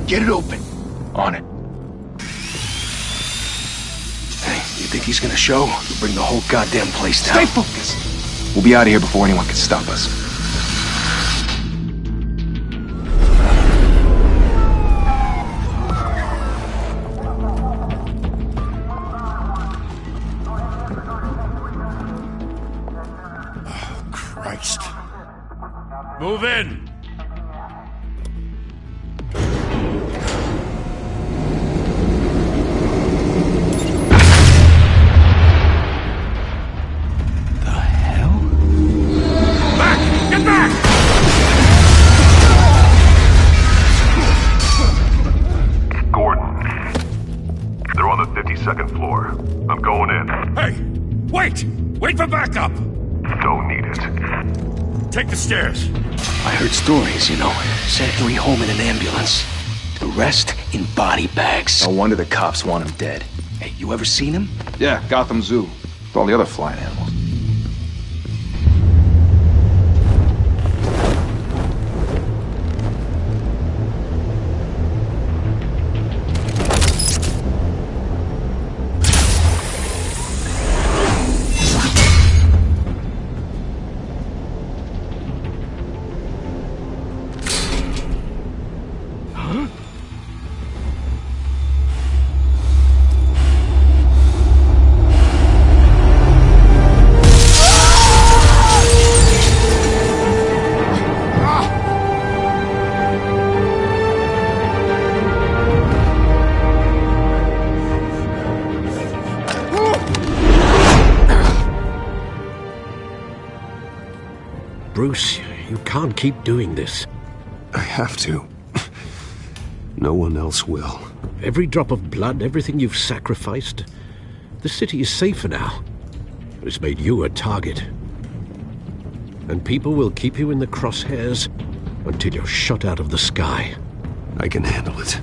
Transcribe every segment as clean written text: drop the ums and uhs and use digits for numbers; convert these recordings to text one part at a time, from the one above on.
Get it open. On it. Hey, you think he's gonna show? You'll bring the whole goddamn place down. Stay focused! We'll be out of here before anyone can stop us. Oh, Christ. Move in! Second floor. I'm going in. Hey! Wait! Wait for backup! Don't need it. Take the stairs. I heard stories, you know. Sent Harry home in an ambulance. The rest in body bags. No wonder the cops want him dead. Hey, you ever seen him? Yeah, Gotham Zoo. With all the other flying animals. Bruce, you can't keep doing this. I have to. No one else will. Every drop of blood, everything you've sacrificed. The city is safer now. It's made you a target. And people will keep you in the crosshairs until you're shot out of the sky. I can handle it.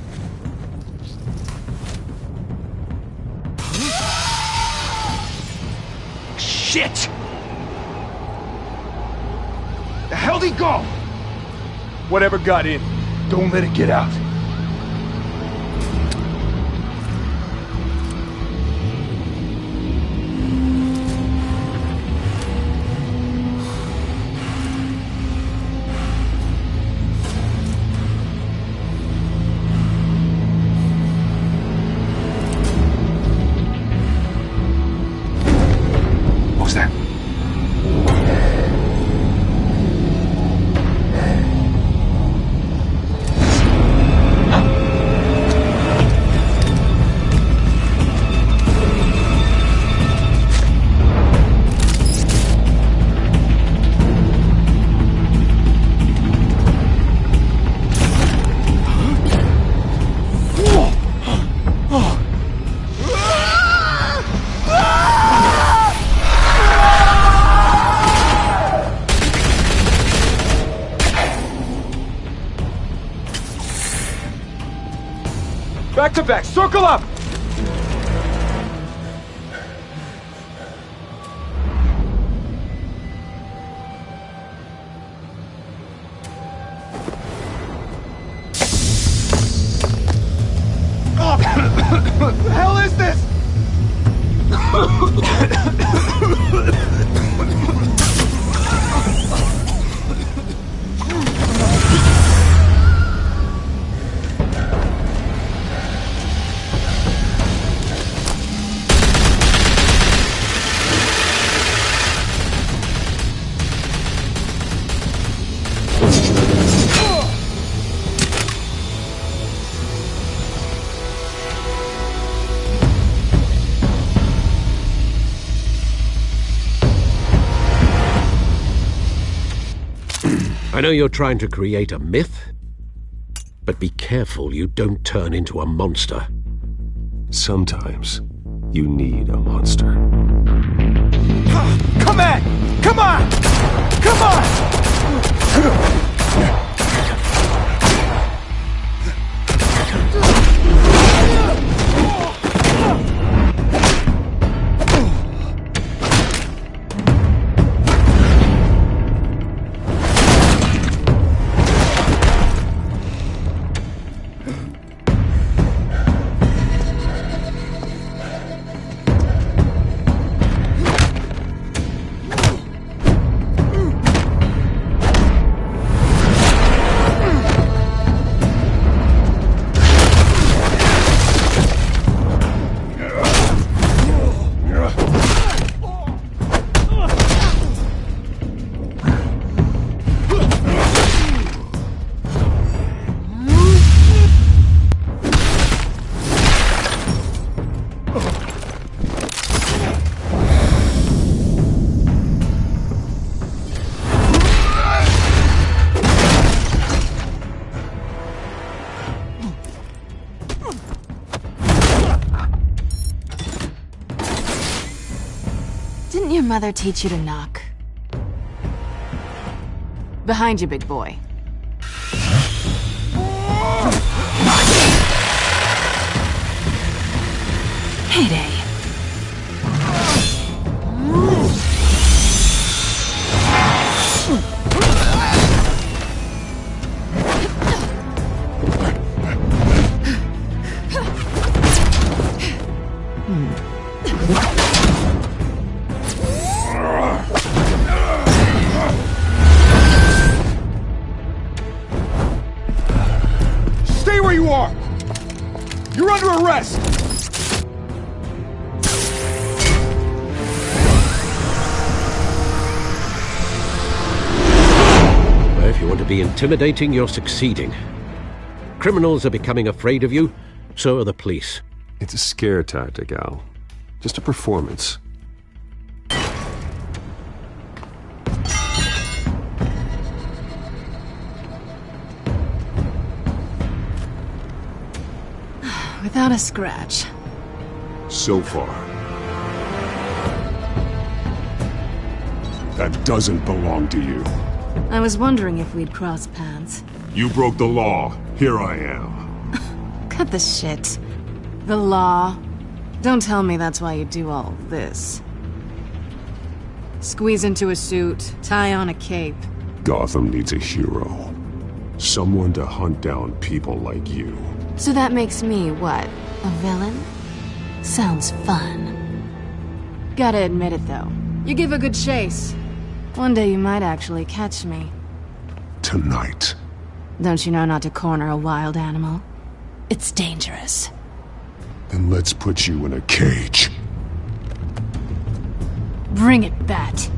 Shit! The hell'd he go? Whatever got in, don't let it get out. What was that? Back to back, circle up! What the hell is this? I know you're trying to create a myth, but be careful you don't turn into a monster. Sometimes you need a monster. Come on! Come on! Come on! mother teach you to knock? Behind you, big boy. Heyday. Stay where you are! You're under arrest! If you want to be intimidating, you're succeeding. Criminals are becoming afraid of you, so are the police. It's a scare tactic, Al. Just a performance. Without a scratch. So far. That doesn't belong to you. I was wondering if we'd cross paths. You broke the law. Here I am. Cut the shit. The law. Don't tell me that's why you do all this. Squeeze into a suit, tie on a cape. Gotham needs a hero. Someone to hunt down people like you. So that makes me, what, a villain? Sounds fun. Gotta admit it, though. You give a good chase. One day you might actually catch me. Tonight. Don't you know not to corner a wild animal? It's dangerous. Then let's put you in a cage. Bring it, Bat.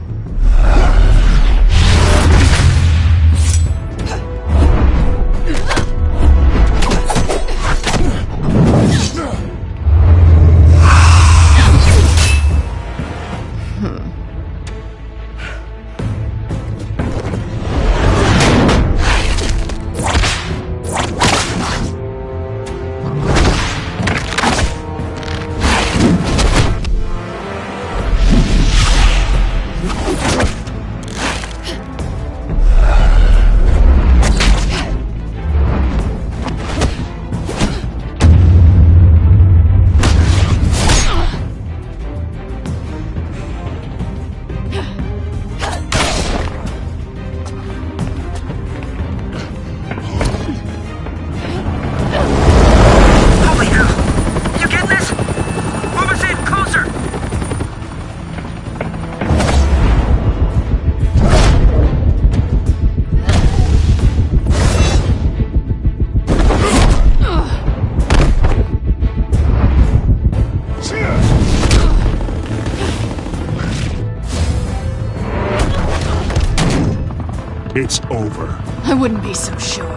It's over. I wouldn't be so sure.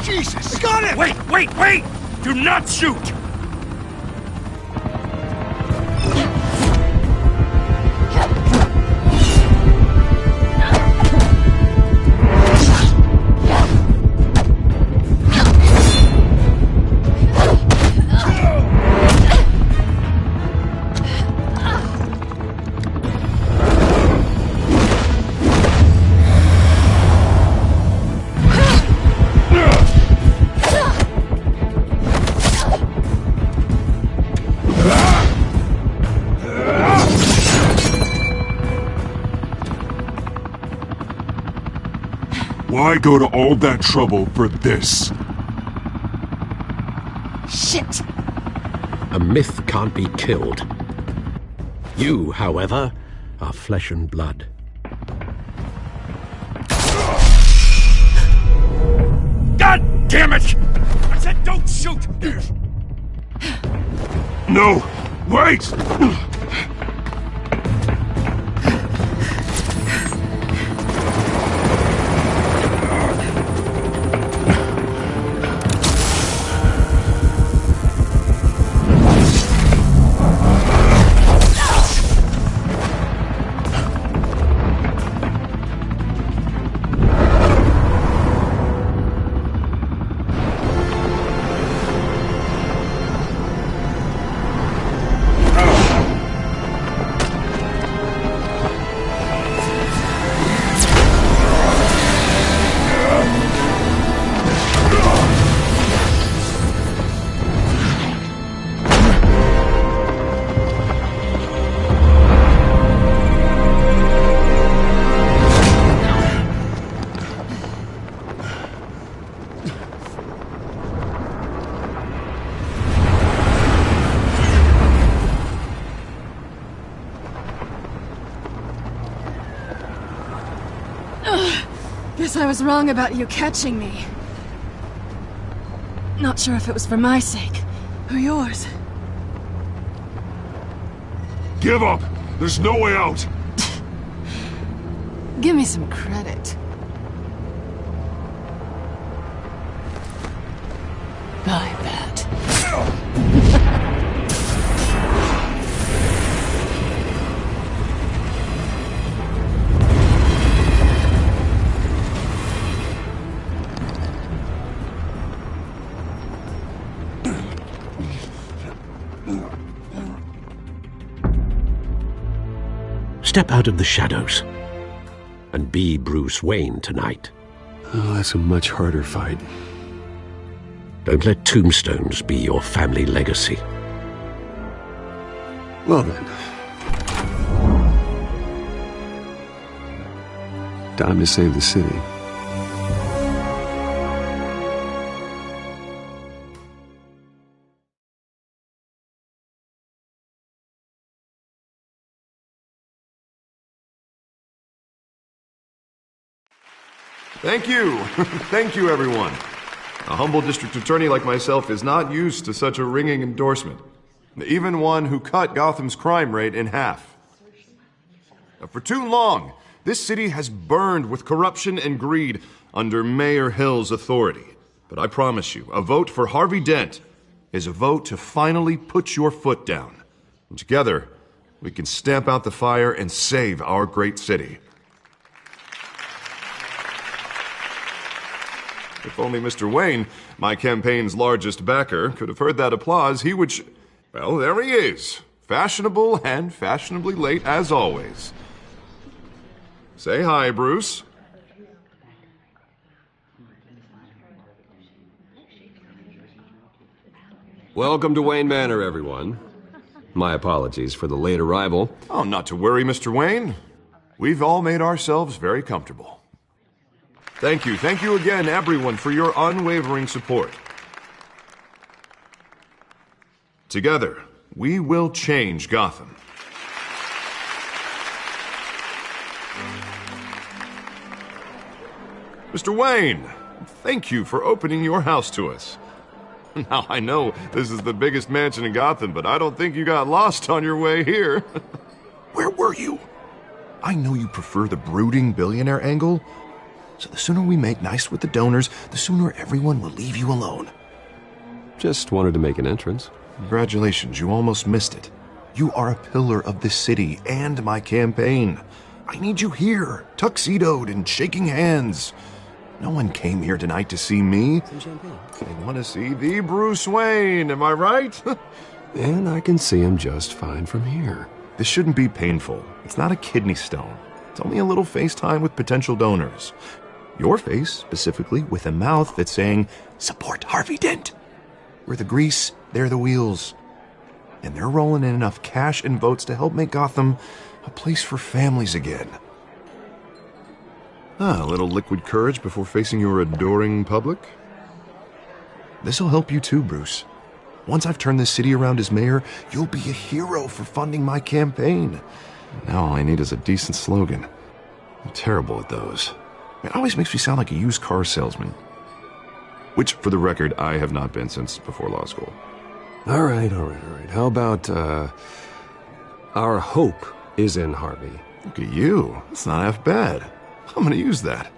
Jesus! Got it! Wait! Do not shoot! Why go to all that trouble for this? Shit! A myth can't be killed. You, however, are flesh and blood. God damn it! I said don't shoot! No! Wait! Guess I was wrong about you catching me. Not sure if it was for my sake, or yours. Give up! There's no way out! Give me some credit. I bet. Step out of the shadows and be Bruce Wayne tonight. Oh, that's a much harder fight. Don't let tombstones be your family legacy. Well then. Time to save the city. Thank you. Thank you, everyone. A humble district attorney like myself is not used to such a ringing endorsement. Even one who cut Gotham's crime rate in half. For too long, this city has burned with corruption and greed under Mayor Hill's authority. But I promise you, a vote for Harvey Dent is a vote to finally put your foot down. And together, we can stamp out the fire and save our great city. If only Mr. Wayne, my campaign's largest backer, could have heard that applause, he would well, there he is. Fashionable and fashionably late as always. Say hi, Bruce. Welcome to Wayne Manor, everyone. My apologies for the late arrival. Oh, not to worry, Mr. Wayne. We've all made ourselves very comfortable. Thank you again, everyone, for your unwavering support. Together, we will change Gotham. Mr. Wayne, thank you for opening your house to us. Now, I know this is the biggest mansion in Gotham, but I don't think you got lost on your way here. Where were you? I know you prefer the brooding billionaire angle, so the sooner we make nice with the donors, the sooner everyone will leave you alone. Just wanted to make an entrance. Congratulations, you almost missed it. You are a pillar of this city and my campaign. I need you here, tuxedoed and shaking hands. No one came here tonight to see me. Some champagne. They want to see the Bruce Wayne, am I right? And I can see him just fine from here. This shouldn't be painful. It's not a kidney stone. It's only a little FaceTime with potential donors. Your face, specifically, with a mouth that's saying, support Harvey Dent. We're the grease, they're the wheels. And they're rolling in enough cash and votes to help make Gotham a place for families again. A little liquid courage before facing your adoring public. This'll help you too, Bruce. Once I've turned this city around as mayor, you'll be a hero for funding my campaign. Now all I need is a decent slogan. I'm terrible at those. It always makes me sound like a used car salesman. Which, for the record, I have not been since before law school. All right. How about, our hope is in Harvey? Look at you. That's not half bad. I'm gonna use that.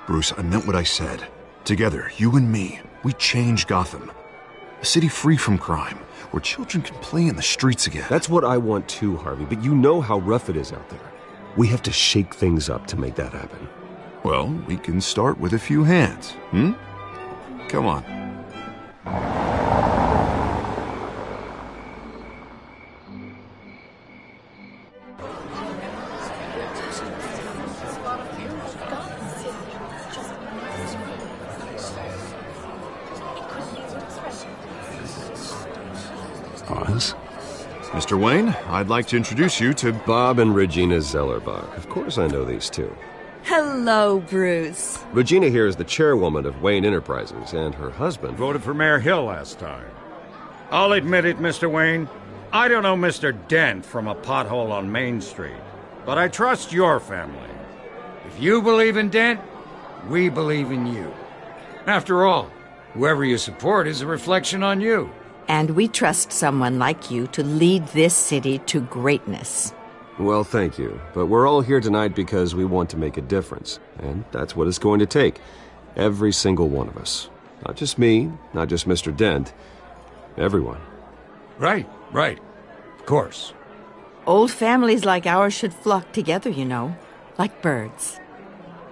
Bruce, I meant what I said. Together, you and me, we change Gotham. A city free from crime, where children can play in the streets again. That's what I want too, Harvey, but you know how rough it is out there. We have to shake things up to make that happen. Well, we can start with a few hands, Come on. Oz? Mr. Wayne, I'd like to introduce you to Bob and Regina Zellerbach. Of course I know these two. Hello, Bruce. Regina here is the chairwoman of Wayne Enterprises, and her husband Voted for Mayor Hill last time. I'll admit it, Mr. Wayne. I don't know Mr. Dent from a pothole on Main Street, but I trust your family. If you believe in Dent, we believe in you. After all, whoever you support is a reflection on you. And we trust someone like you to lead this city to greatness. Well, thank you. But we're all here tonight because we want to make a difference. And that's what it's going to take. Every single one of us. Not just me, not just Mr. Dent. Everyone. Right. Of course. Old families like ours should flock together, you know. Like birds.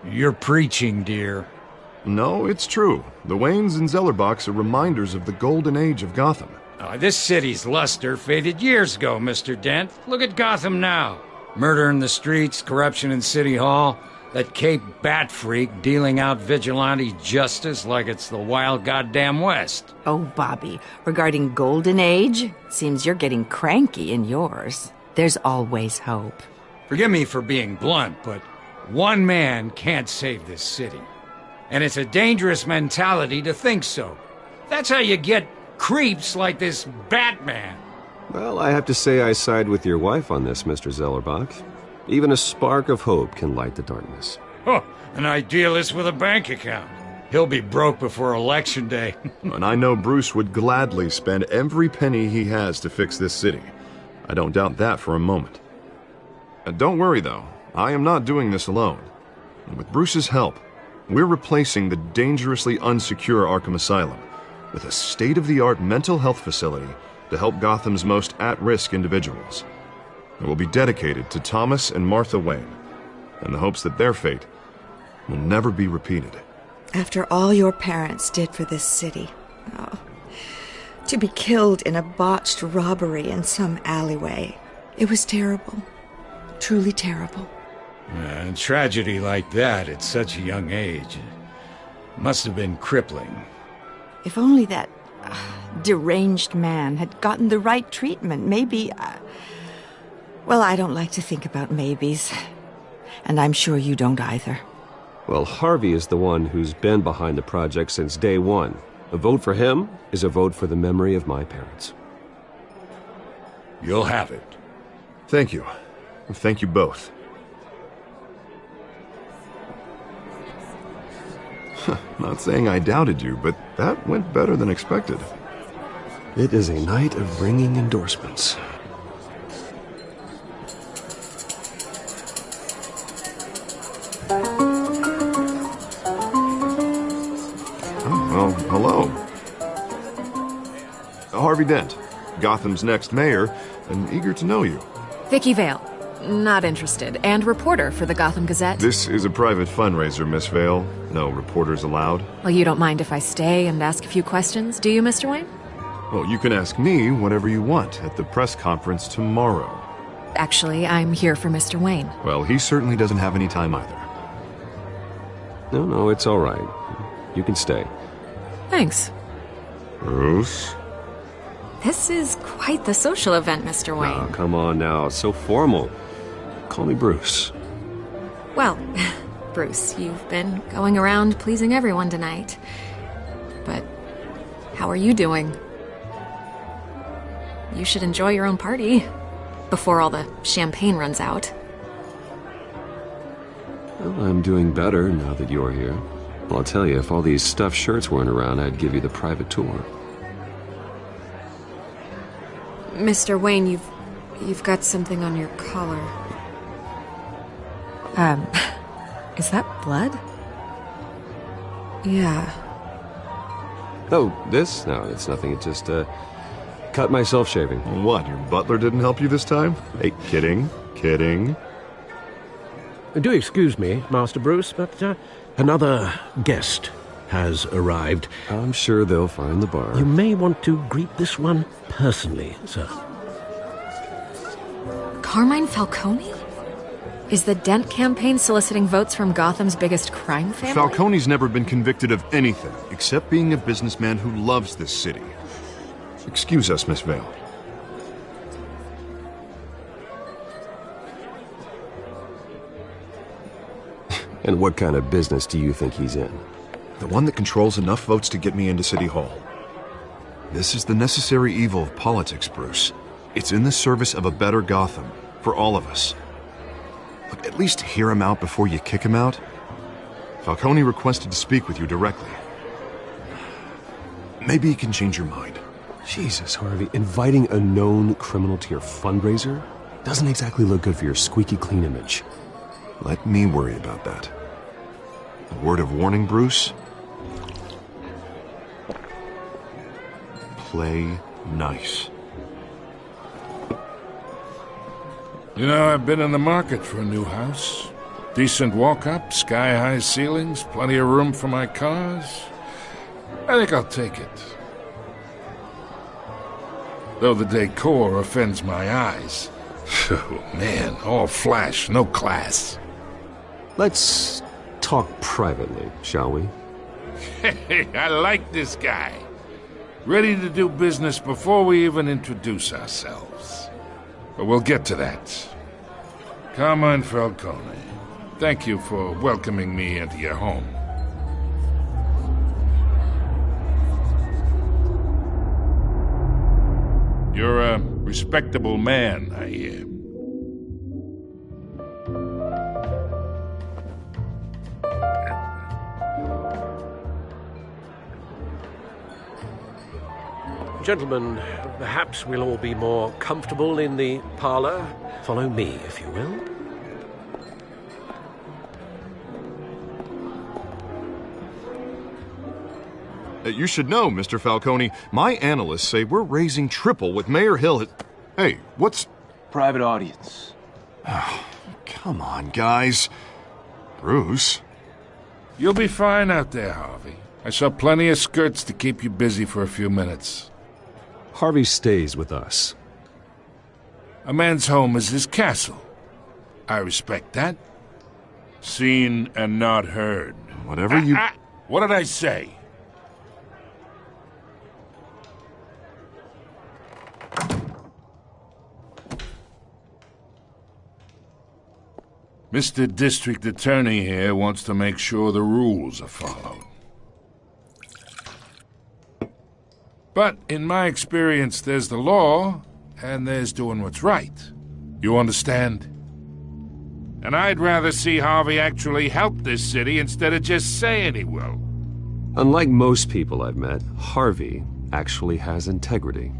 You're preaching, dear. No, it's true. The Waynes and Zellerbachs are reminders of the golden age of Gotham. This city's luster faded years ago, Mr. Dent. Look at Gotham now. Murder in the streets, corruption in City Hall, that Cape Bat freak dealing out vigilante justice like it's the wild goddamn West. Oh, Bobby, regarding Golden Age, seems you're getting cranky in yours. There's always hope. Forgive me for being blunt, but one man can't save this city. And it's a dangerous mentality to think so. That's how you get creeps like this Batman. Well, I have to say I side with your wife on this, Mr. Zellerbach. Even a spark of hope can light the darkness. Oh, an idealist with a bank account. He'll be broke before Election Day. And I know Bruce would gladly spend every penny he has to fix this city. I don't doubt that for a moment. Don't worry, though. I am not doing this alone. And with Bruce's help, we're replacing the dangerously unsecure Arkham Asylum with a state-of-the-art mental health facility to help Gotham's most at-risk individuals. It will be dedicated to Thomas and Martha Wayne, in the hopes that their fate will never be repeated. After all your parents did for this city, to be killed in a botched robbery in some alleyway, it was terrible. Truly terrible. A tragedy like that at such a young age must have been crippling. If only that deranged man had gotten the right treatment, maybe... Well, I don't like to think about maybes. And I'm sure you don't either. Well, Harvey is the one who's been behind the project since day one. A vote for him is a vote for the memory of my parents. You'll have it. Thank you. Thank you both. Not saying I doubted you, but that went better than expected. It is a night of ringing endorsements. Well, hello. Harvey Dent, Gotham's next mayor, and eager to know you. Vicky Vale. Not interested. And reporter for the Gotham Gazette. This is a private fundraiser, Miss Vale. No reporters allowed. Well, you don't mind if I stay and ask a few questions, do you, Mr. Wayne? Well, you can ask me whatever you want at the press conference tomorrow. Actually, I'm here for Mr. Wayne. Well, he certainly doesn't have any time either. No, it's all right. You can stay. Thanks. Bruce? This is quite the social event, Mr. Wayne. Oh, come on now. It's so formal. Call me Bruce. Well, Bruce, you've been going around pleasing everyone tonight. But how are you doing? You should enjoy your own party before all the champagne runs out. Well, I'm doing better now that you're here. Well, I'll tell you, if all these stuffed shirts weren't around, I'd give you the private tour. Mr. Wayne, you've got something on your collar. Is that blood? Yeah. Oh, this? No, it's nothing. It just, cut myself shaving. What, your butler didn't help you this time? Hey, kidding. Do excuse me, Master Bruce, but another guest has arrived. I'm sure they'll find the bar. You may want to greet this one personally, sir. Carmine Falcone? Is the Dent campaign soliciting votes from Gotham's biggest crime family? Falcone's never been convicted of anything except being a businessman who loves this city. Excuse us, Miss Vale. And what kind of business do you think he's in? The one that controls enough votes to get me into City Hall. This is the necessary evil of politics, Bruce. It's in the service of a better Gotham, for all of us. Look, at least hear him out before you kick him out. Falcone requested to speak with you directly. Maybe he can change your mind. Jesus, Harvey, inviting a known criminal to your fundraiser doesn't exactly look good for your squeaky clean image. Let me worry about that. A word of warning, Bruce? Play nice. You know, I've been in the market for a new house. Decent walk-up, sky-high ceilings, plenty of room for my cars. I think I'll take it. Though the decor offends my eyes. Oh, man, all flash, no class. Let's talk privately, shall we? Hey, I like this guy. Ready to do business before we even introduce ourselves. But we'll get to that. Carmine Falcone, thank you for welcoming me into your home. You're a respectable man, I hear. Gentlemen, perhaps we'll all be more comfortable in the parlor. Follow me, if you will. You should know, Mr. Falcone, my analysts say we're raising triple what Mayor Hill has... Hey, what's... Private audience. Oh, come on, guys. Bruce? You'll be fine out there, Harvey. I saw plenty of skirts to keep you busy for a few minutes. Harvey stays with us. A man's home is his castle. I respect that. Seen and not heard. Whatever you... What did I say? Mr. District Attorney here wants to make sure the rules are followed. But in my experience, there's the law, and there's doing what's right. You understand? And I'd rather see Harvey actually help this city instead of just saying he will. Unlike most people I've met, Harvey actually has integrity.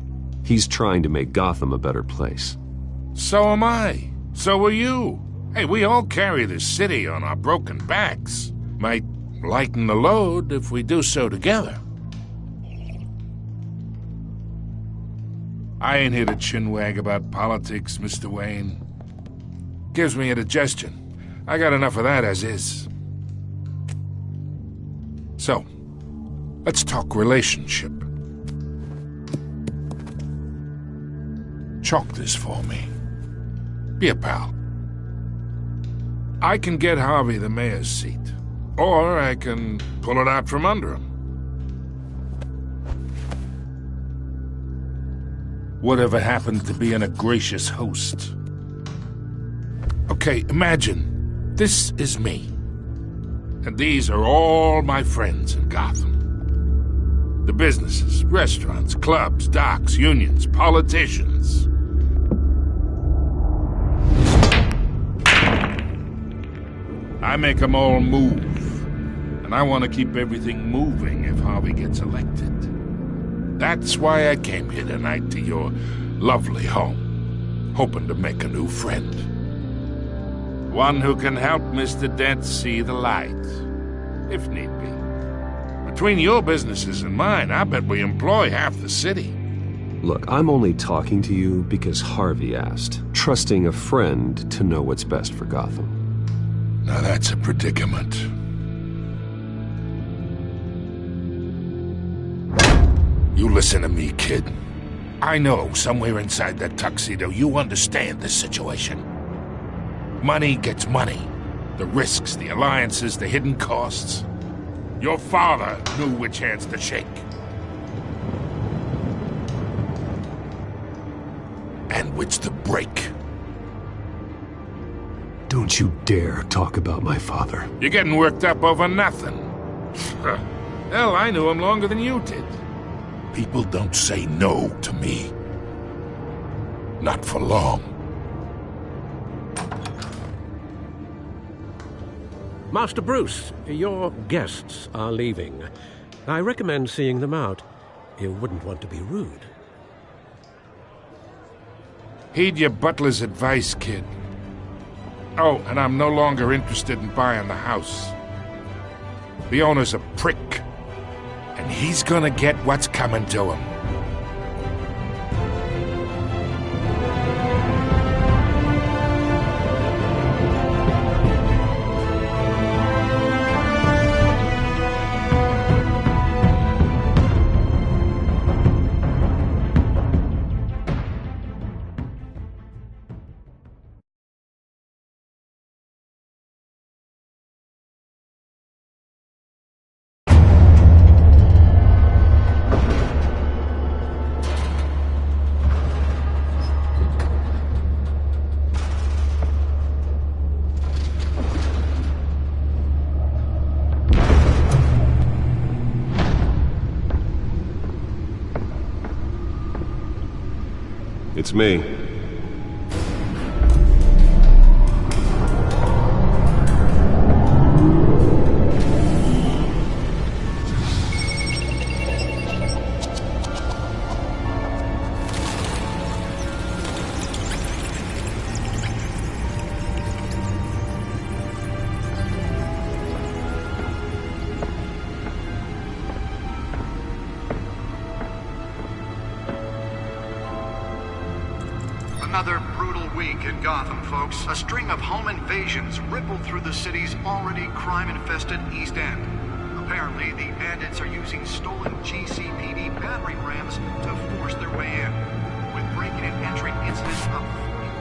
He's trying to make Gotham a better place. So am I. So are you. Hey, we all carry this city on our broken backs. Might lighten the load if we do so together. I ain't here to chinwag about politics, Mr. Wayne. Gives me indigestion. I got enough of that as is. So, let's talk relationship. Chalk this for me. Be a pal. I can get Harvey the mayor's seat, or I can pull it out from under him. Whatever happened to being a gracious host? Okay, imagine, this is me. And these are all my friends in Gotham. The businesses, restaurants, clubs, docks, unions, politicians. I make them all move. And I want to keep everything moving if Harvey gets elected. That's why I came here tonight to your lovely home, hoping to make a new friend. One who can help Mr. Dent see the light, if need be. Between your businesses and mine, I bet we employ half the city. Look, I'm only talking to you because Harvey asked, trusting a friend to know what's best for Gotham. Now that's a predicament. You listen to me, kid. I know somewhere inside that tuxedo you understand this situation. Money gets money. The risks, the alliances, the hidden costs. Your father knew which hands to shake. And which to break. Don't you dare talk about my father. You're getting worked up over nothing. Hell, I knew him longer than you did. People don't say no to me. Not for long. Master Bruce, your guests are leaving. I recommend seeing them out. You wouldn't want to be rude. Heed your butler's advice, kid. Oh, and I'm no longer interested in buying the house. The owner's a prick, and he's gonna get what's coming to him. It's me. Another brutal week in Gotham, folks. A string of home invasions rippled through the city's already crime-infested East End. Apparently, the bandits are using stolen GCPD battering rams to force their way in, with breaking and entering incidents up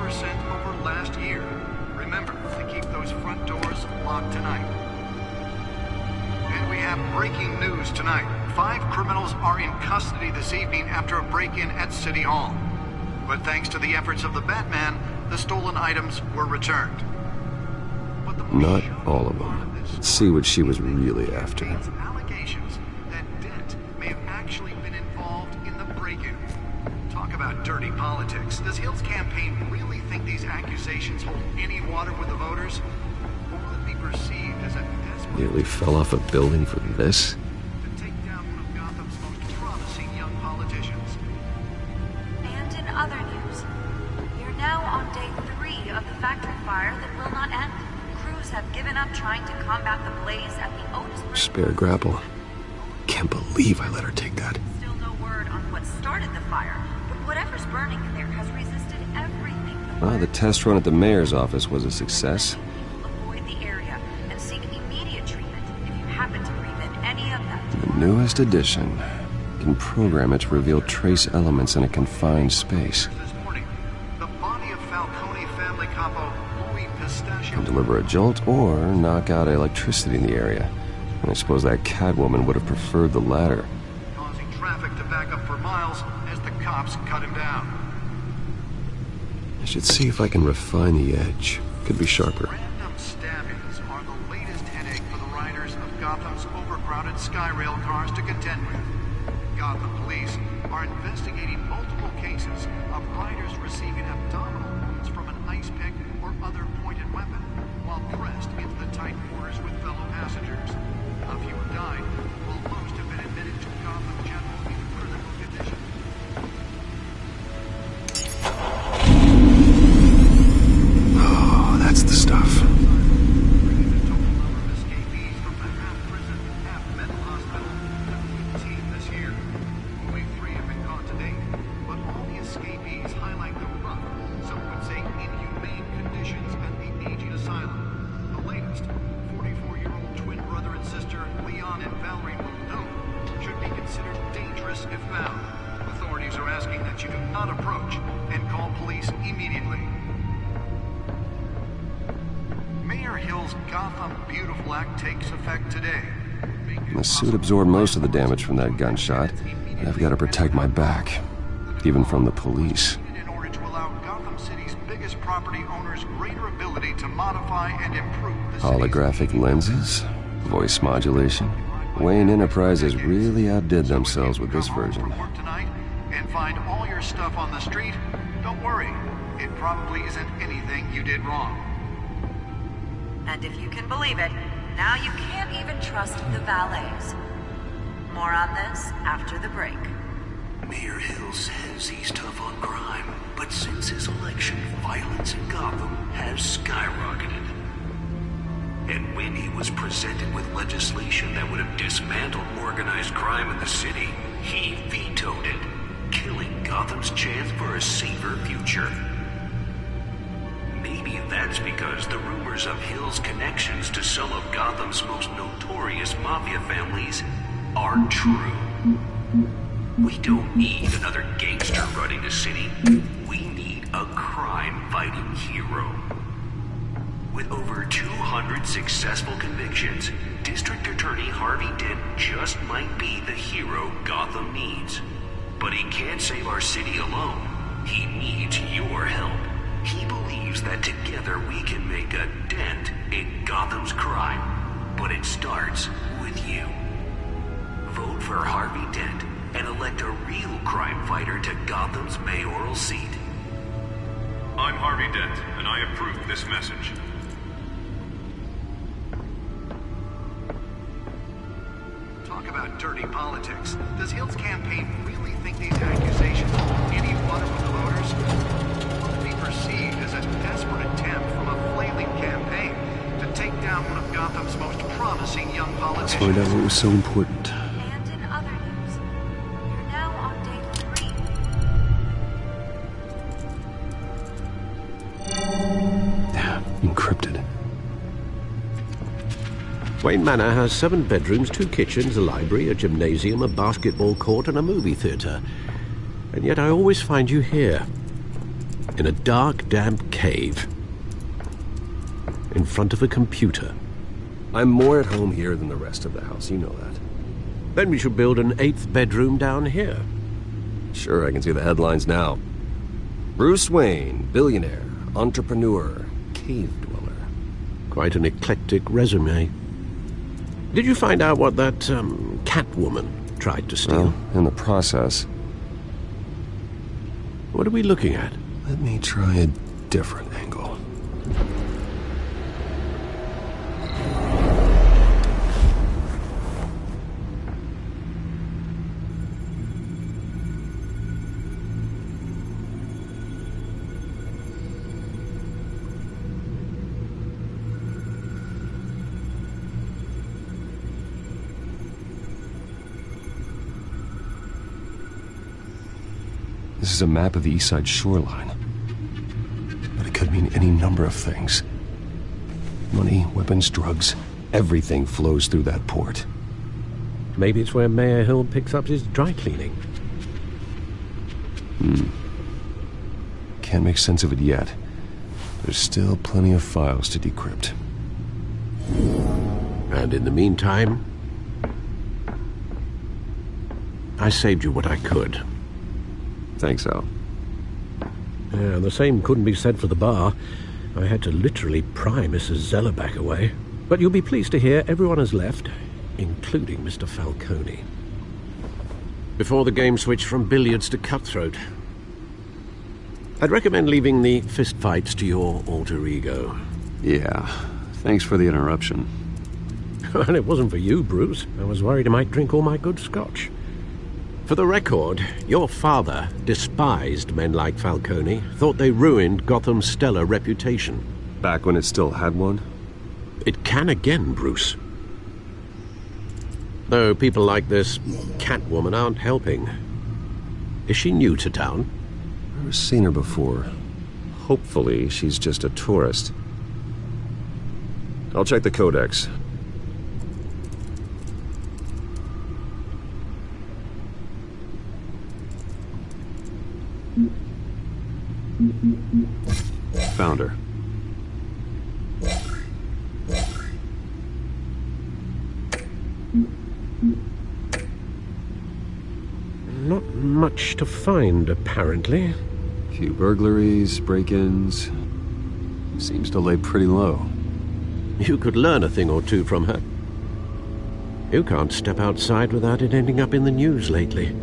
40% over last year. Remember to keep those front doors locked tonight. And we have breaking news tonight. 5 criminals are in custody this evening after a break-in at City Hall. But thanks to the efforts of the Batman, the stolen items were returned. Not all of them. Let's see what she was really after. Allegations that Dent may have actually been involved in the break-in. Talk about dirty politics. Does Hill's campaign really think these accusations hold any water with the voters? Or will it be perceived as a desperate... Nearly fell off a building for this? ...to take down one of Gotham's most promising young politicians? Other news. You're now on day 3 of the factory fire that will not end. Crews have given up trying to combat the blaze at the Otis... Spare grapple. Can't believe I let her take that. Still no word on what started the fire, but whatever's burning in there has resisted everything. Well, the test run at the mayor's office was a success. Avoid the area and seek immediate treatment if you happen to breathe in any of them. The newest addition. Can program it to reveal trace elements in a confined space. Can deliver a jolt or knock out electricity in the area. And I suppose that Catwoman would have preferred the latter. Causing traffic to back up for miles as the cops cut him down. I should see if I can refine the edge. Could be sharper. Random stabbings are the latest headache for the riders of Gotham's overcrowded Skyrail cars to contend with. Gotham police are investigating multiple cases of riders receiving abdominal wounds from an ice pick or other pointed weapon while pressed into the tight quarters with fellow passengers. A few have died, while most have been admitted to Gotham General in critical condition. Oh, that's the stuff. If found, authorities are asking that you do not approach and call police immediately. Mayor Hill's Gotham Beautiful Act takes effect today. My suit absorbed most of the damage from that gunshot, and I've got to protect my back, even from the police. In order to allow Gotham City's biggest property owners greater ability to modify and improve the Holographic lenses, voice modulation. Wayne Enterprises really outdid themselves with this version. Tonight and find all your stuff on the street. Don't worry, it probably isn't anything you did wrong. And if you can believe it, And now you can't even trust the valets. More on this after the break. Mayor Hill says he's tough on crime, but since his election, violence in Gotham has skyrocketed. And when he was presented with legislation that would have dismantled organized crime in the city, he vetoed it, killing Gotham's chance for a safer future. Maybe that's because the rumors of Hill's connections to some of Gotham's most notorious mafia families are true. We don't need another gangster running the city. We need a crime-fighting hero. With over 200 successful convictions, District Attorney Harvey Dent just might be the hero Gotham needs. But he can't save our city alone. He needs your help. He believes that together we can make a dent in Gotham's crime. But it starts with you. Vote for Harvey Dent and elect a real crime fighter to Gotham's mayoral seat. I'm Harvey Dent, and I approve this message. Talk about dirty politics. Does Hill's campaign really think these accusations hold any water with the voters? Will it be perceived as a desperate attempt from a flailing campaign to take down one of Gotham's most promising young politicians? Let's find out what was so important. And in other news, you're now on day 3. Encrypted. Wayne Manor has 7 bedrooms, 2 kitchens, a library, a gymnasium, a basketball court, and a movie theater. And yet I always find you here, in a dark, damp cave, in front of a computer. I'm more at home here than the rest of the house, you know that. Then we should build an 8th bedroom down here. Sure, I can see the headlines now. Bruce Wayne, billionaire, entrepreneur, cave dweller. Quite an eclectic resume. Did you find out what that, Catwoman tried to steal? Well, in the process. What are we looking at? Let me try a different angle. This is a map of the East Side shoreline. But it could mean any number of things. Money, weapons, drugs, everything flows through that port. Maybe it's where Mayor Hill picks up his dry cleaning. Can't make sense of it yet. There's still plenty of files to decrypt. And in the meantime, I saved you what I could. Thanks, Al. Yeah, the same couldn't be said for the bar. I had to literally pry Mrs. Zellerback away. But you'll be pleased to hear everyone has left, including Mr. Falcone. Before the game switched from billiards to cutthroat. I'd recommend leaving the fistfights to your alter ego. Yeah, thanks for the interruption. Well, it wasn't for you, Bruce. I was worried I might drink all my good scotch. For the record, your father despised men like Falcone, thought they ruined Gotham's stellar reputation. Back when it still had one? It can again, Bruce. Though people like this Catwoman aren't helping. Is she new to town? I've never seen her before. Hopefully, she's just a tourist. I'll check the codex. Found her. Not much to find, apparently. Few burglaries, break-ins. Seems to lay pretty low. You could learn a thing or two from her. You can't step outside without it ending up in the news lately.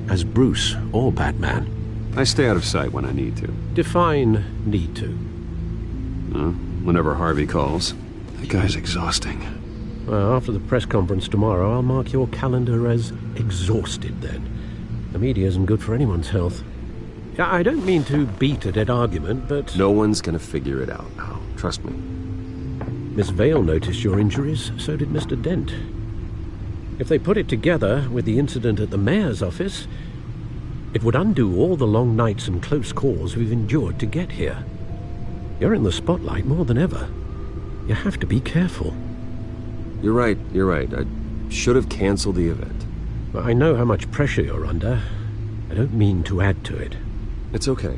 As Bruce or Batman. I stay out of sight when I need to. Define need to. Whenever Harvey calls. That guy's exhausting. Well, after the press conference tomorrow, I'll mark your calendar as exhausted then. The media isn't good for anyone's health. I don't mean to beat a dead argument, but... No one's gonna figure it out now. Trust me. Miss Vale noticed your injuries, so did Mr. Dent. If they put it together with the incident at the mayor's office, it would undo all the long nights and close calls we've endured to get here. You're in the spotlight more than ever. You have to be careful. You're right. I should have canceled the event. Well, I know how much pressure you're under. I don't mean to add to it. It's okay.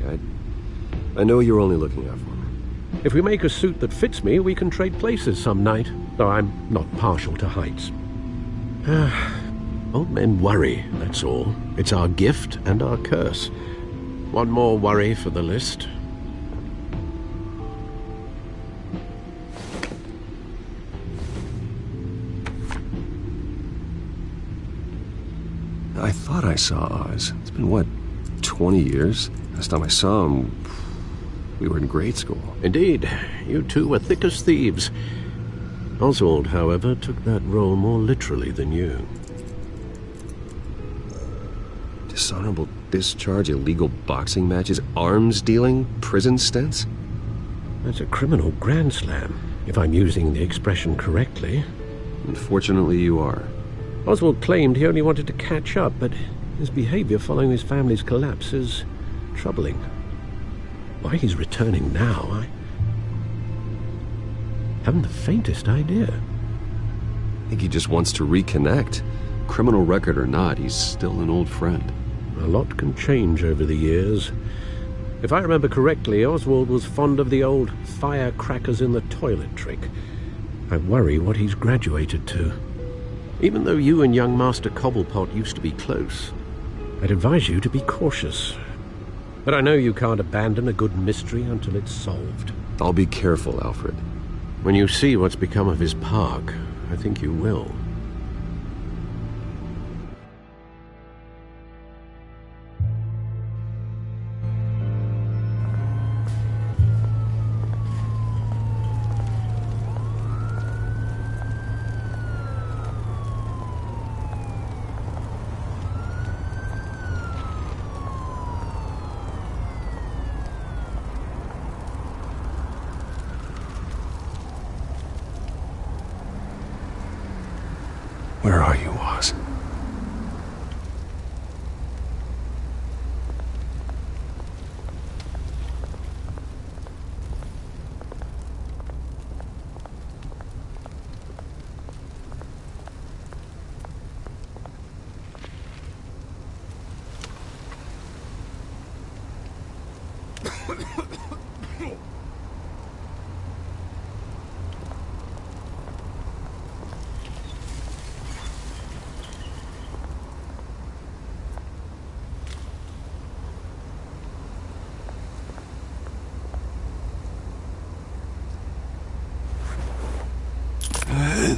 I know you're only looking out for me. If we make a suit that fits me, we can trade places some night, though I'm not partial to heights. Old men worry, that's all. It's our gift and our curse. One more worry for the list. I thought I saw Oz. It's been, what, 20 years? Last time I saw him, we were in grade school. Indeed. You two were thick as thieves. Oswald, however, took that role more literally than you. Dishonorable discharge, illegal boxing matches, arms dealing, prison stints? That's a criminal grand slam, if I'm using the expression correctly. Unfortunately, you are. Oswald claimed he only wanted to catch up, but his behavior following his family's collapse is troubling. Why he's returning now, I haven't the faintest idea. I think he just wants to reconnect. Criminal record or not, he's still an old friend. A lot can change over the years. If I remember correctly, Oswald was fond of the old firecrackers in the toilet trick. I worry what he's graduated to. Even though you and young Master Cobblepot used to be close, I'd advise you to be cautious. But I know you can't abandon a good mystery until it's solved. I'll be careful, Alfred. When you see what's become of his park, I think you will. Where are you, Oz?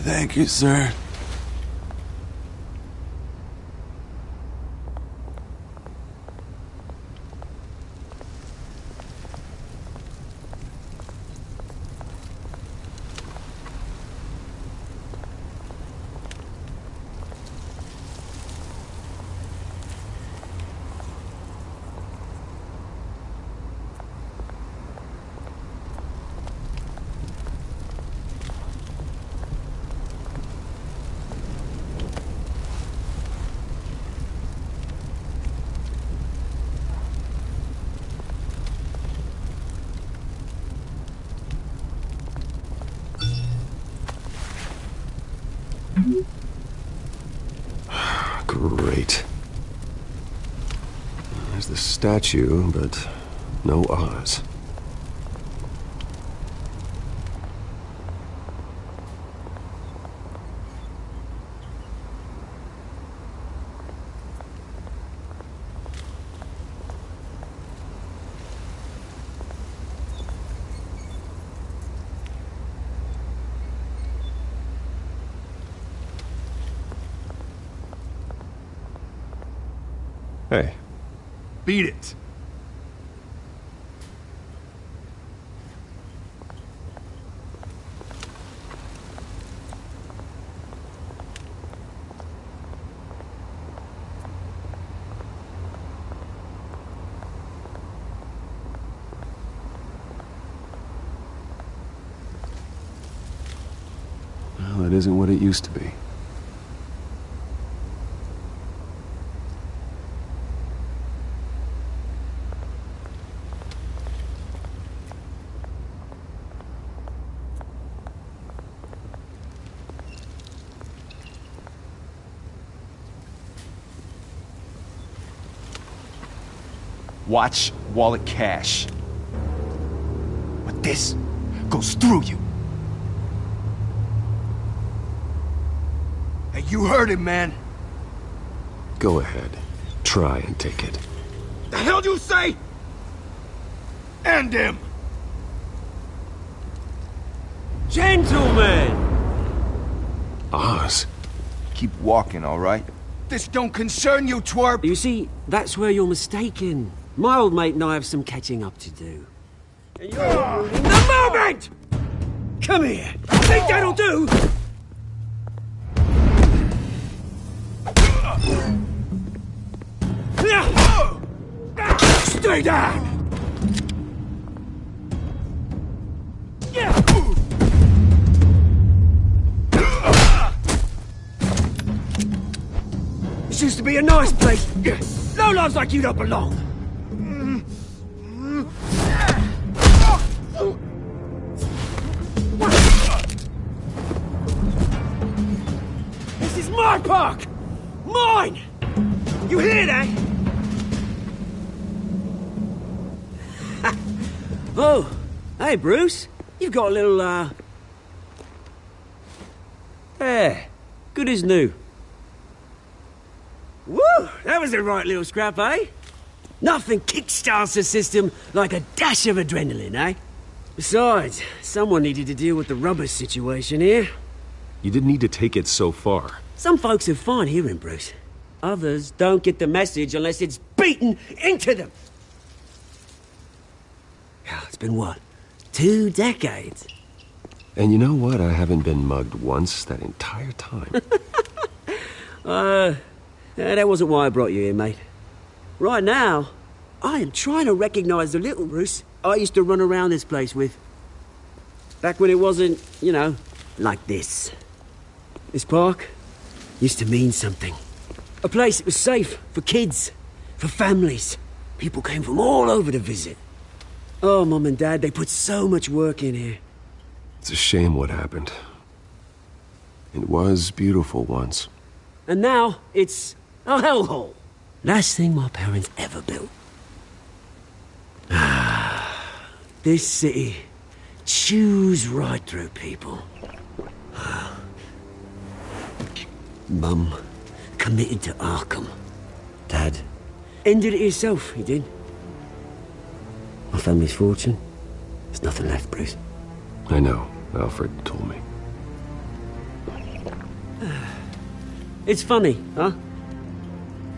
Thank you, sir. Great. There's the statue, but no Oz. Hey. Beat it. it isn't what it used to be. Watch wallet cash. But this goes through you. Hey, you heard him, man. Go ahead. Try and take it. The hell do you say? End him! Gentlemen! Oz. Keep walking, all right? This don't concern you, twerp! You see, that's where you're mistaken. My old mate and I have some catching up to do. And you're ruining the moment! Come here! Think that'll do? Stay down! This used to be a nice place. No lives like you don't belong. This is my park! Mine! You hear that? Oh, hey, Bruce. You've got a little, There. Good as new. Woo! That was a right little scrap, eh? Nothing kickstarts the system like a dash of adrenaline, eh? Besides, someone needed to deal with the rubber situation here. You didn't need to take it so far. Some folks are fine hearing, Bruce. Others don't get the message unless it's beaten into them. It's been, what, 2 decades? And you know what? I haven't been mugged once that entire time. That wasn't why I brought you here, mate. Right now, I am trying to recognize the little Bruce I used to run around this place with. Back when it wasn't, you know, like this. This park used to mean something. A place that was safe for kids, for families. People came from all over to visit. Oh, Mum and Dad, they put so much work in here. It's a shame what happened. It was beautiful once. And now, it's a hellhole. Last thing my parents ever built. This city chews right through people. Mum committed to Arkham. Dad ended it himself, he did. My family's fortune, there's nothing left, Bruce. I know. Alfred told me. It's funny, huh?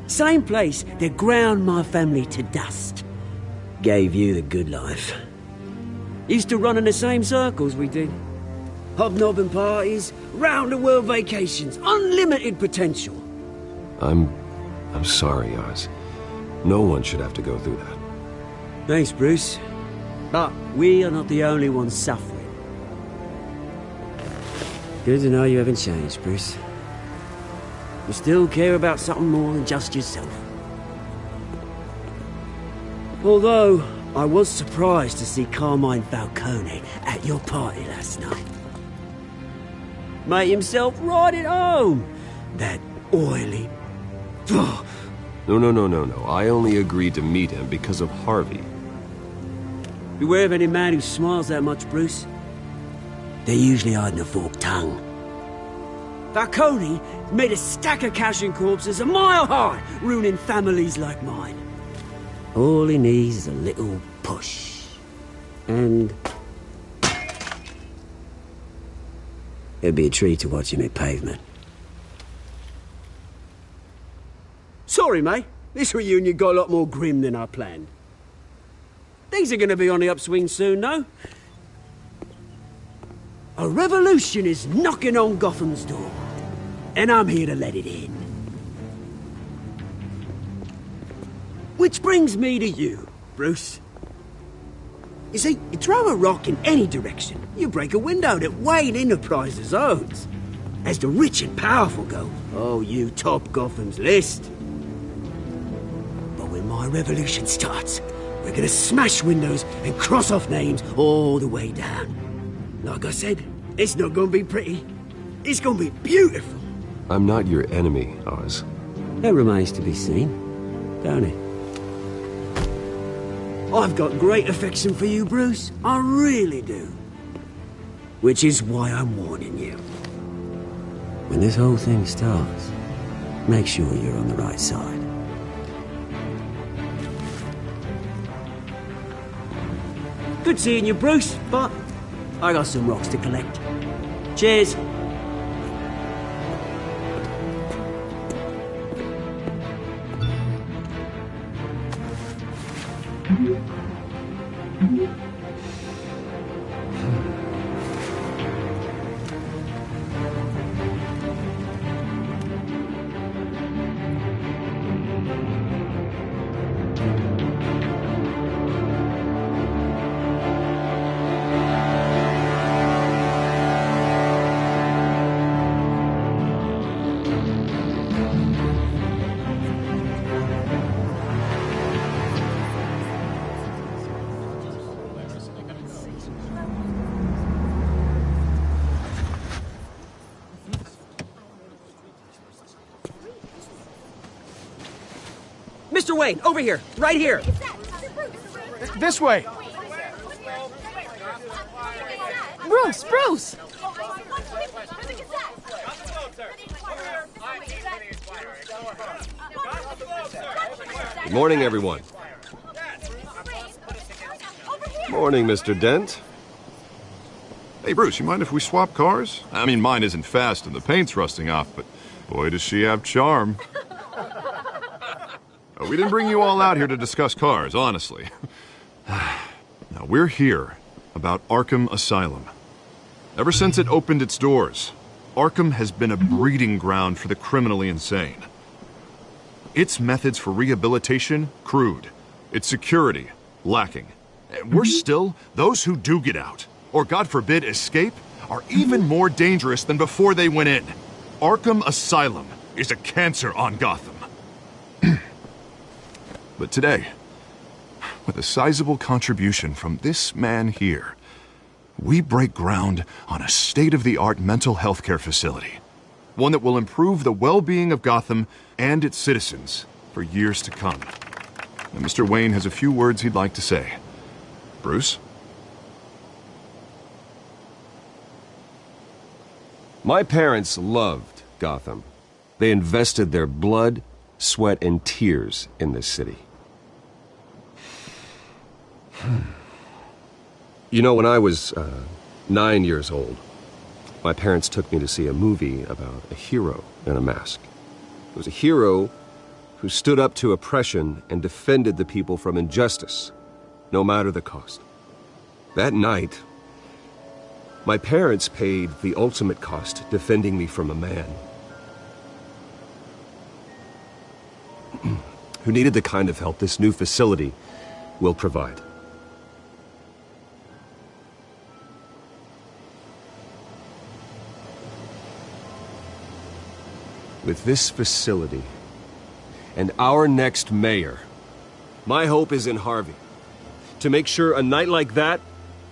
Same place that ground my family to dust gave you the good life. Used to run in the same circles we did. Hobnobbing parties, round-the-world vacations, unlimited potential. I'm sorry, Oz. No one should have to go through that. Thanks, Bruce. But we are not the only ones suffering. Good to know you haven't changed, Bruce. You still care about something more than just yourself. Although, I was surprised to see Carmine Falcone at your party last night. Made himself right at home. That oily... No. I only agreed to meet him because of Harvey. Beware of any man who smiles that much, Bruce. They're usually hiding a forked tongue. Falcone made a stack of cashing corpses a mile high, ruining families like mine. All he needs is a little push. And... it'd be a treat to watch him hit pavement. Sorry, mate. This reunion got a lot more grim than I planned. Things are gonna be on the upswing soon, no? A revolution is knocking on Gotham's door. And I'm here to let it in. Which brings me to you, Bruce. You see, you throw a rock in any direction, you break a window that Wayne Enterprises owns. As the rich and powerful go, oh, you top Gotham's list. But when my revolution starts, we're gonna smash windows and cross off names all the way down. Like I said, it's not gonna be pretty. It's gonna be beautiful. I'm not your enemy, Oz. That remains to be seen, don't it? I've got great affection for you, Bruce. I really do. Which is why I'm warning you. When this whole thing starts, make sure you're on the right side. Good seeing you, Bruce, but I got some rocks to collect. Cheers. Mr. Wayne, over here, right here. This way. Bruce! Good morning, everyone. Morning, Mr. Dent. Hey, Bruce, you mind if we swap cars? I mean, mine isn't fast and the paint's rusting off, but boy, does she have charm. We didn't bring you all out here to discuss cars, honestly. Now, we're here about Arkham Asylum. Ever since it opened its doors, Arkham has been a breeding ground for the criminally insane. Its methods for rehabilitation, crude. Its security, lacking. And worse still, those who do get out, or God forbid, escape, are even more dangerous than before they went in. Arkham Asylum is a cancer on Gotham. But today, with a sizable contribution from this man here, we break ground on a state-of-the-art mental health care facility. One that will improve the well-being of Gotham and its citizens for years to come. And Mr. Wayne has a few words he'd like to say. Bruce? My parents loved Gotham. They invested their blood, sweat, and tears in this city. You know, when I was 9 years old, my parents took me to see a movie about a hero in a mask. It was a hero who stood up to oppression and defended the people from injustice, no matter the cost. That night, my parents paid the ultimate cost defending me from a man who needed the kind of help this new facility will provide. With this facility and our next mayor, my hope is in Harvey, to make sure a night like that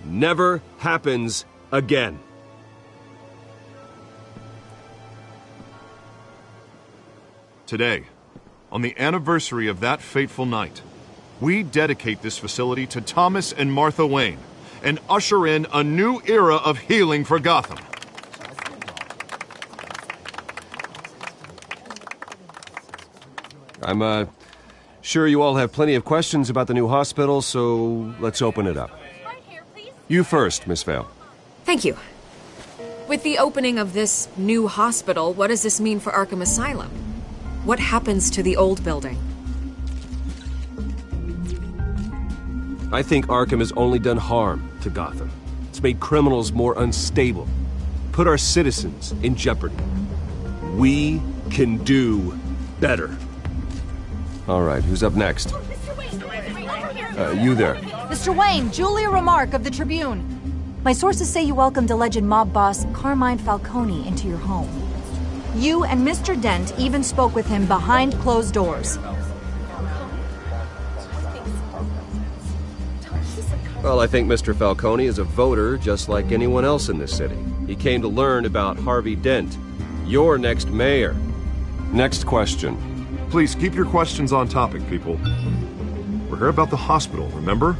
never happens again. Today, on the anniversary of that fateful night, we dedicate this facility to Thomas and Martha Wayne and usher in a new era of healing for Gotham. I'm sure you all have plenty of questions about the new hospital, so let's open it up. You first, Miss Vale. Thank you. With the opening of this new hospital, what does this mean for Arkham Asylum? What happens to the old building? I think Arkham has only done harm to Gotham. It's made criminals more unstable, put our citizens in jeopardy. We can do better. All right, who's up next? You there. Mr. Wayne, Julia Remark of the Tribune. My sources say you welcomed alleged mob boss Carmine Falcone into your home. You and Mr. Dent even spoke with him behind closed doors. Well, I think Mr. Falcone is a voter just like anyone else in this city. He came to learn about Harvey Dent, your next mayor. Next question. Please keep your questions on topic, people. We're here about the hospital, remember?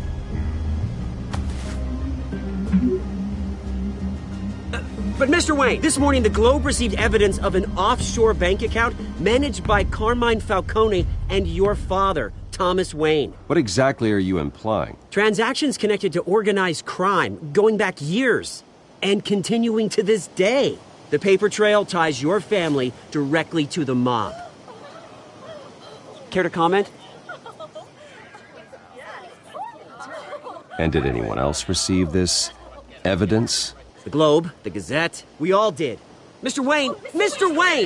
But Mr. Wayne, this morning the Globe received evidence of an offshore bank account managed by Carmine Falcone and your father, Thomas Wayne. What exactly are you implying? Transactions connected to organized crime going back years and continuing to this day. The paper trail ties your family directly to the mob. Care to comment? And did anyone else receive this evidence? The Globe, the Gazette, we all did. Mr. Wayne,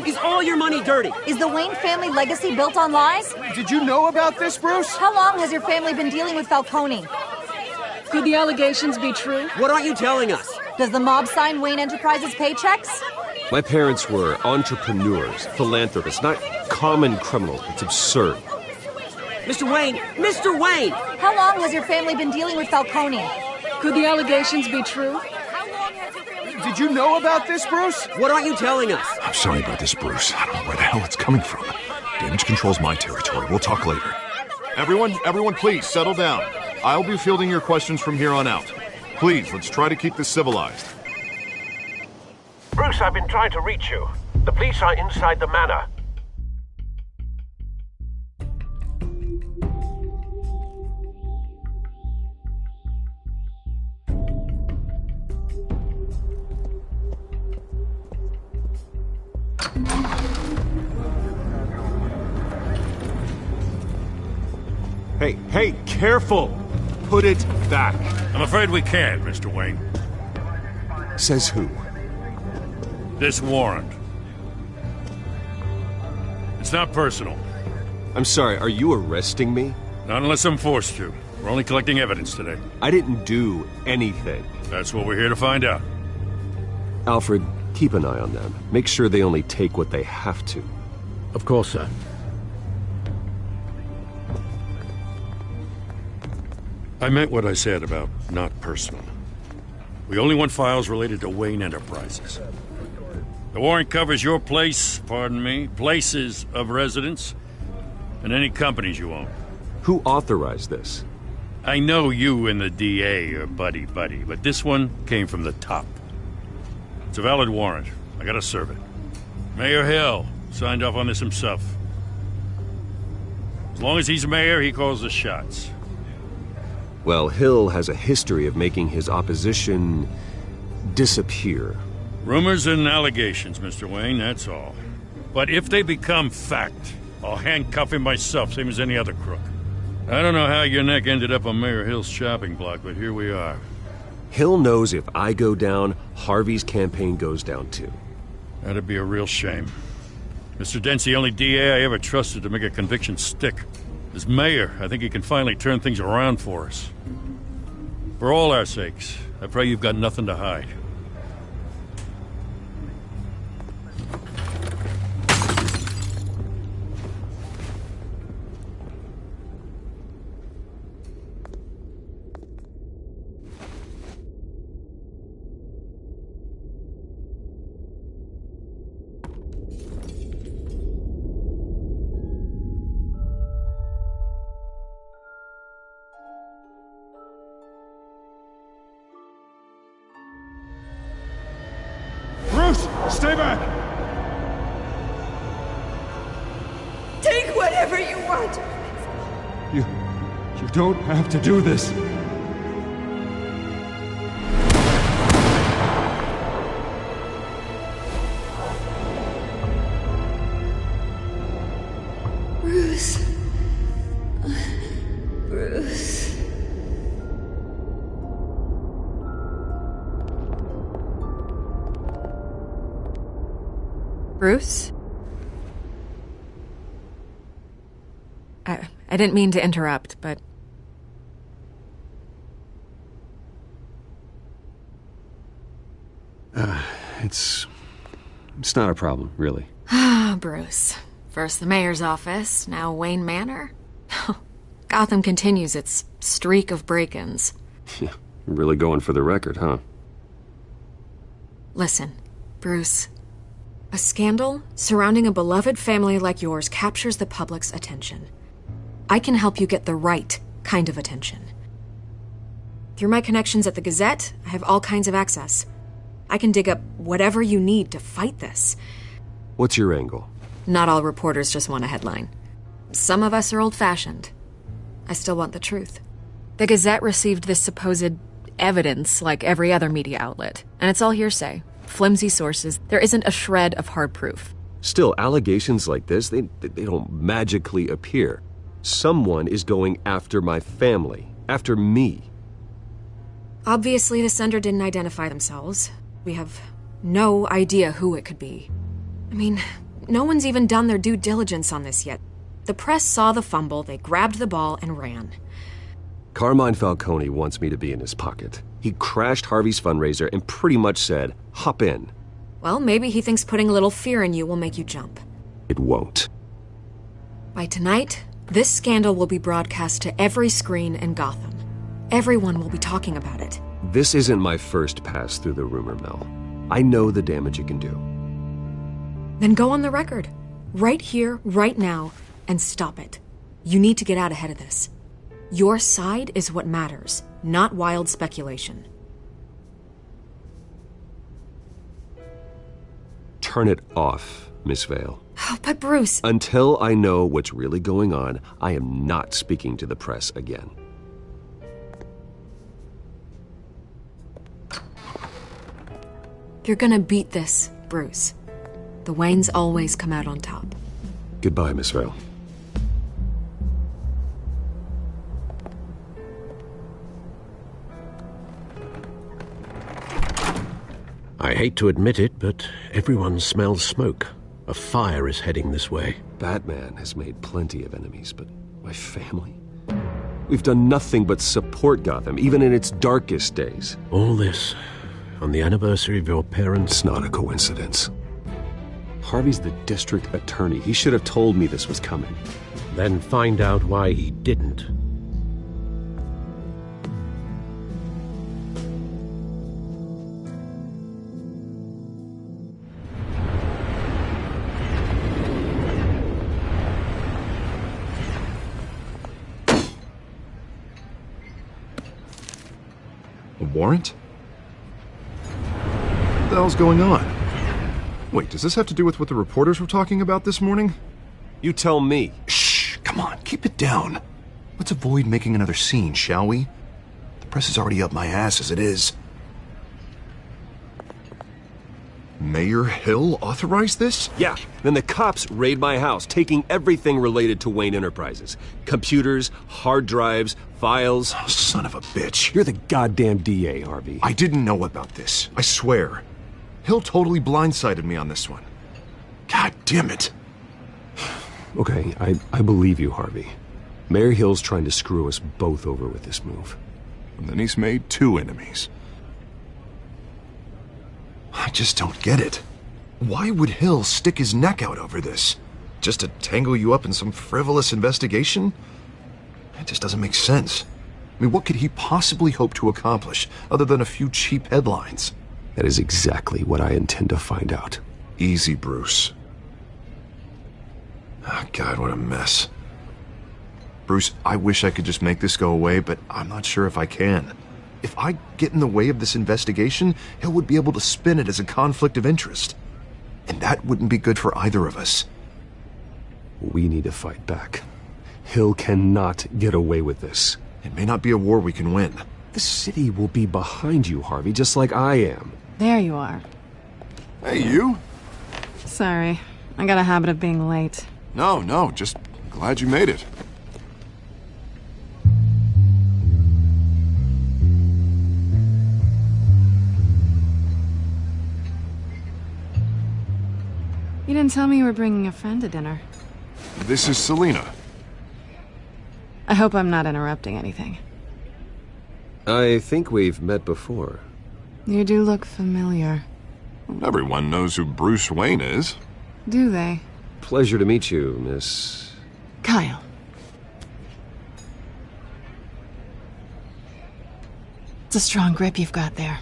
is all your money dirty? Is the Wayne family legacy built on lies? Did you know about this, Bruce? How long has your family been dealing with Falcone? Could the allegations be true? What aren't you telling us? Does the mob sign Wayne Enterprises paychecks? My parents were entrepreneurs, philanthropists, not common criminals. It's absurd. Mr. Wayne! How long has your family been dealing with Falcone? Could the allegations be true? Did you know about this, Bruce? What aren't you telling us? I'm sorry about this, Bruce. I don't know where the hell it's coming from. Damage control's my territory. We'll talk later. Everyone, please, settle down. I'll be fielding your questions from here on out. Please, let's try to keep this civilized. Bruce, I've been trying to reach you. The police are inside the manor. Hey, careful! Put it back. I'm afraid we can't, Mr. Wayne. Says who? This warrant. It's not personal. I'm sorry, are you arresting me? Not unless I'm forced to. We're only collecting evidence today. I didn't do anything. That's what we're here to find out. Alfred, keep an eye on them. Make sure they only take what they have to. Of course, sir. I meant what I said about not personal. We only want files related to Wayne Enterprises. The warrant covers your places of residence, and any companies you own. Who authorized this? I know you and the DA are buddy-buddy, but this one came from the top. It's a valid warrant. I gotta serve it. Mayor Hill signed off on this himself. As long as he's mayor, he calls the shots. Well, Hill has a history of making his opposition disappear. Rumors and allegations, Mr. Wayne, that's all. But if they become fact, I'll handcuff him myself, same as any other crook. I don't know how your neck ended up on Mayor Hill's shopping block, but here we are. Hill knows if I go down, Harvey's campaign goes down too. That'd be a real shame. Mr. Dent's the only DA I ever trusted to make a conviction stick. As mayor, I think he can finally turn things around for us. For all our sakes, I pray you've got nothing to hide. Stay back! Take whatever you want! You don't have to do this. Bruce. Bruce. Bruce? I didn't mean to interrupt, but... It's not a problem, really. Ah, Bruce. First the mayor's office, now Wayne Manor. Gotham continues its streak of break-ins. Yeah, really going for the record, huh? Listen, Bruce. A scandal surrounding a beloved family like yours captures the public's attention. I can help you get the right kind of attention. Through my connections at the Gazette, I have all kinds of access. I can dig up whatever you need to fight this. What's your angle? Not all reporters just want a headline. Some of us are old-fashioned. I still want the truth. The Gazette received this supposed evidence like every other media outlet, and it's all hearsay. Flimsy sources. There isn't a shred of hard proof. Still, allegations like this, they don't magically appear. Someone is going after my family, after me. Obviously, the sender didn't identify themselves. We have no idea who it could be. I mean, no one's even done their due diligence on this yet. The press saw the fumble, they grabbed the ball and ran. Carmine Falcone wants me to be in his pocket. He crashed Harvey's fundraiser and pretty much said, hop in. Well, maybe he thinks putting a little fear in you will make you jump. It won't. By tonight, this scandal will be broadcast to every screen in Gotham. Everyone will be talking about it. This isn't my first pass through the rumor mill. I know the damage it can do. Then go on the record. Right here, right now, and stop it. You need to get out ahead of this. Your side is what matters, not wild speculation. Turn it off, Miss Vale. Oh, but Bruce... Until I know what's really going on, I am not speaking to the press again. You're gonna beat this, Bruce. The Waynes always come out on top. Goodbye, Miss Vale. I hate to admit it, but everyone smells smoke. A fire is heading this way. Batman has made plenty of enemies, but my family? We've done nothing but support Gotham, even in its darkest days. All this on the anniversary of your parents'... It's not a coincidence. Harvey's the district attorney. He should have told me this was coming. Then find out why he didn't. A warrant? What the hell's going on? Wait, does this have to do with what the reporters were talking about this morning? You tell me. Shh, come on, keep it down. Let's avoid making another scene, shall we? The press is already up my ass as it is. Mayor Hill authorized this? Yeah, then the cops raid my house, taking everything related to Wayne Enterprises. Computers, hard drives, files. Oh, son of a bitch. You're the goddamn DA, Harvey. I didn't know about this, I swear. Hill totally blindsided me on this one. God damn it. Okay, I believe you, Harvey. Mayor Hill's trying to screw us both over with this move. And then he's made 2 enemies. I just don't get it. Why would Hill stick his neck out over this? Just to tangle you up in some frivolous investigation? It just doesn't make sense. I mean, what could he possibly hope to accomplish other than a few cheap headlines? That is exactly what I intend to find out. Easy, Bruce. Oh, God, what a mess. Bruce, I wish I could just make this go away, but I'm not sure if I can. If I get in the way of this investigation, Hill would be able to spin it as a conflict of interest. And that wouldn't be good for either of us. We need to fight back. Hill cannot get away with this. It may not be a war we can win. The city will be behind you, Harvey, just like I am. There you are. Hey, you. Sorry. I got a habit of being late. No, just glad you made it. You didn't tell me you were bringing a friend to dinner. This is Selina. I hope I'm not interrupting anything. I think we've met before. You do look familiar. Everyone knows who Bruce Wayne is. Do they? Pleasure to meet you, Miss... Kyle. It's a strong grip you've got there.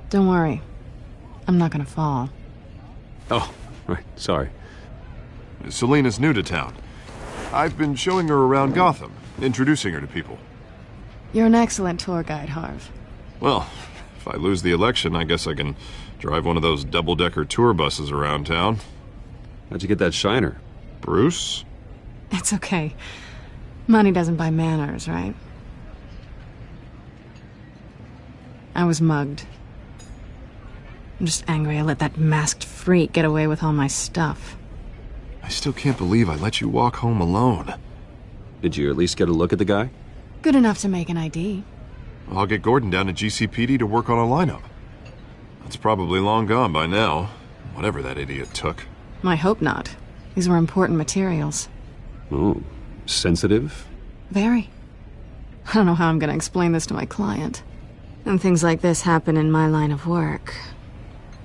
Don't worry. I'm not gonna fall. Oh, right, sorry. Selena's new to town. I've been showing her around Gotham, introducing her to people. You're an excellent tour guide, Harv. Well, if I lose the election, I guess I can drive one of those double-decker tour buses around town. How'd you get that shiner? Bruce? It's okay. Money doesn't buy manners, right? I was mugged. I'm just angry I let that masked freak get away with all my stuff. I still can't believe I let you walk home alone. Did you at least get a look at the guy? Good enough to make an ID. I'll get Gordon down to GCPD to work on a lineup. That's probably long gone by now, whatever that idiot took. I hope not. These were important materials. Ooh, sensitive? Very. I don't know how I'm gonna explain this to my client. And things like this happen in my line of work.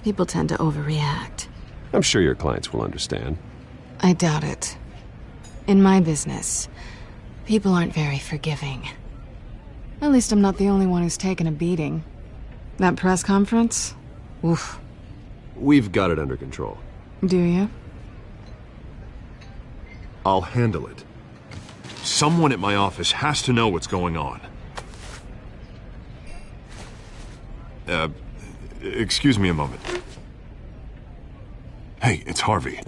People tend to overreact. I'm sure your clients will understand. I doubt it. In my business, people aren't very forgiving. At least I'm not the only one who's taken a beating. That press conference? Oof. We've got it under control. Do you? I'll handle it. Someone at my office has to know what's going on. Excuse me a moment. Hey, it's Harvey.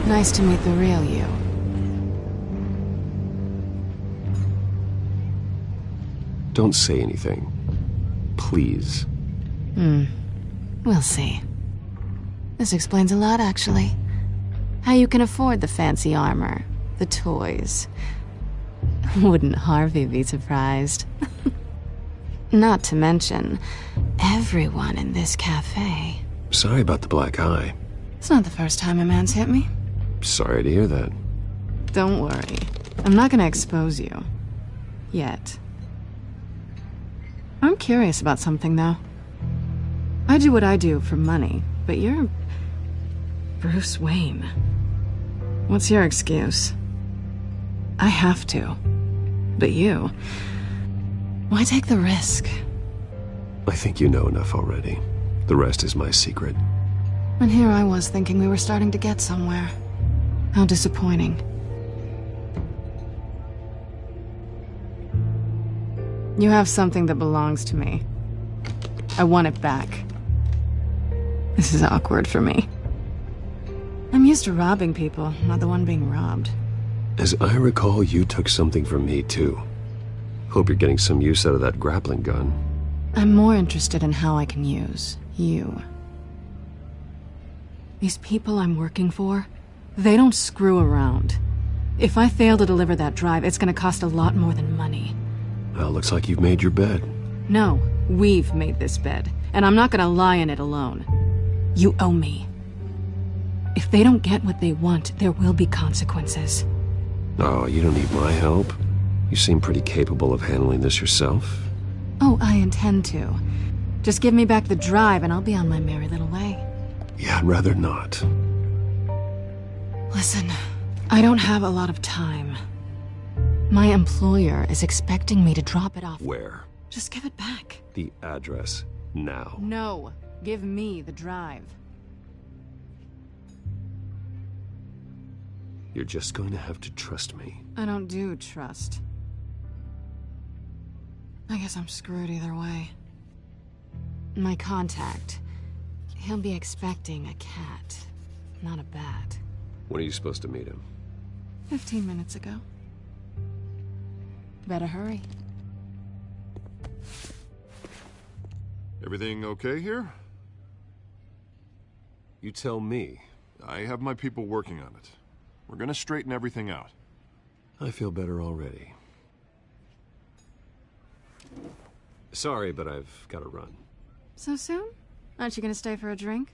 Nice to meet the real you. Don't say anything. Please. We'll see. This explains a lot, actually. How you can afford the fancy armor, the toys. Wouldn't Harvey be surprised? Not to mention, everyone in this cafe. Sorry about the black eye. It's not the first time a man's hit me. Sorry to hear that. Don't worry. I'm not gonna expose you. Yet. I'm curious about something, though. I do what I do for money, but you're... Bruce Wayne. What's your excuse? I have to. But you... Why take the risk? I think you know enough already. The rest is my secret. And here I was thinking we were starting to get somewhere. How disappointing. You have something that belongs to me. I want it back. This is awkward for me. I'm used to robbing people, not the one being robbed. As I recall, you took something from me, too. Hope you're getting some use out of that grappling gun. I'm more interested in how I can use you. These people I'm working for, they don't screw around. If I fail to deliver that drive, it's gonna cost a lot more than money. Well, looks like you've made your bed. No, we've made this bed, and I'm not gonna lie in it alone. You owe me. If they don't get what they want, there will be consequences. Oh, you don't need my help. You seem pretty capable of handling this yourself. Oh, I intend to. Just give me back the drive and I'll be on my merry little way. Yeah, I'd rather not. Listen, I don't have a lot of time. My employer is expecting me to drop it off. Where? Just give it back. The address, now. No, give me the drive. You're just going to have to trust me. I don't do trust. I guess I'm screwed either way. My contact, he'll be expecting a cat, not a bat. When are you supposed to meet him? 15 minutes ago. Better hurry. Everything okay here? You tell me. I have my people working on it. We're gonna straighten everything out. I feel better already. Sorry, but I've got to run. So soon? Aren't you gonna stay for a drink?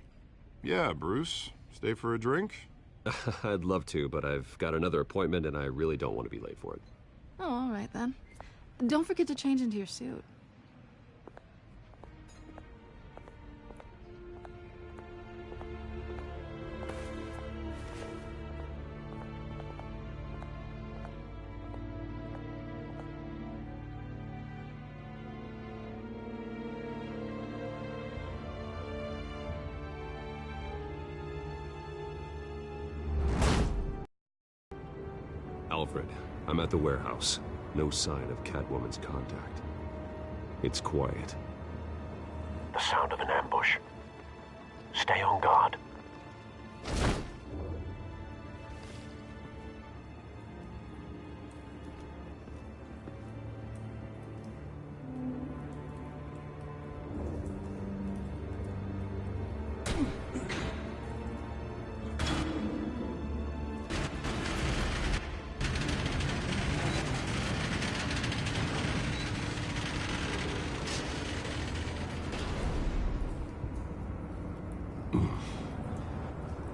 Yeah, Bruce. Stay for a drink? I'd love to, but I've got another appointment and I really don't want to be late for it. Oh, all right then. Don't forget to change into your suit. Alfred, I'm at the warehouse. No sign of Catwoman's contact. It's quiet. The sound of an ambush. Stay on guard.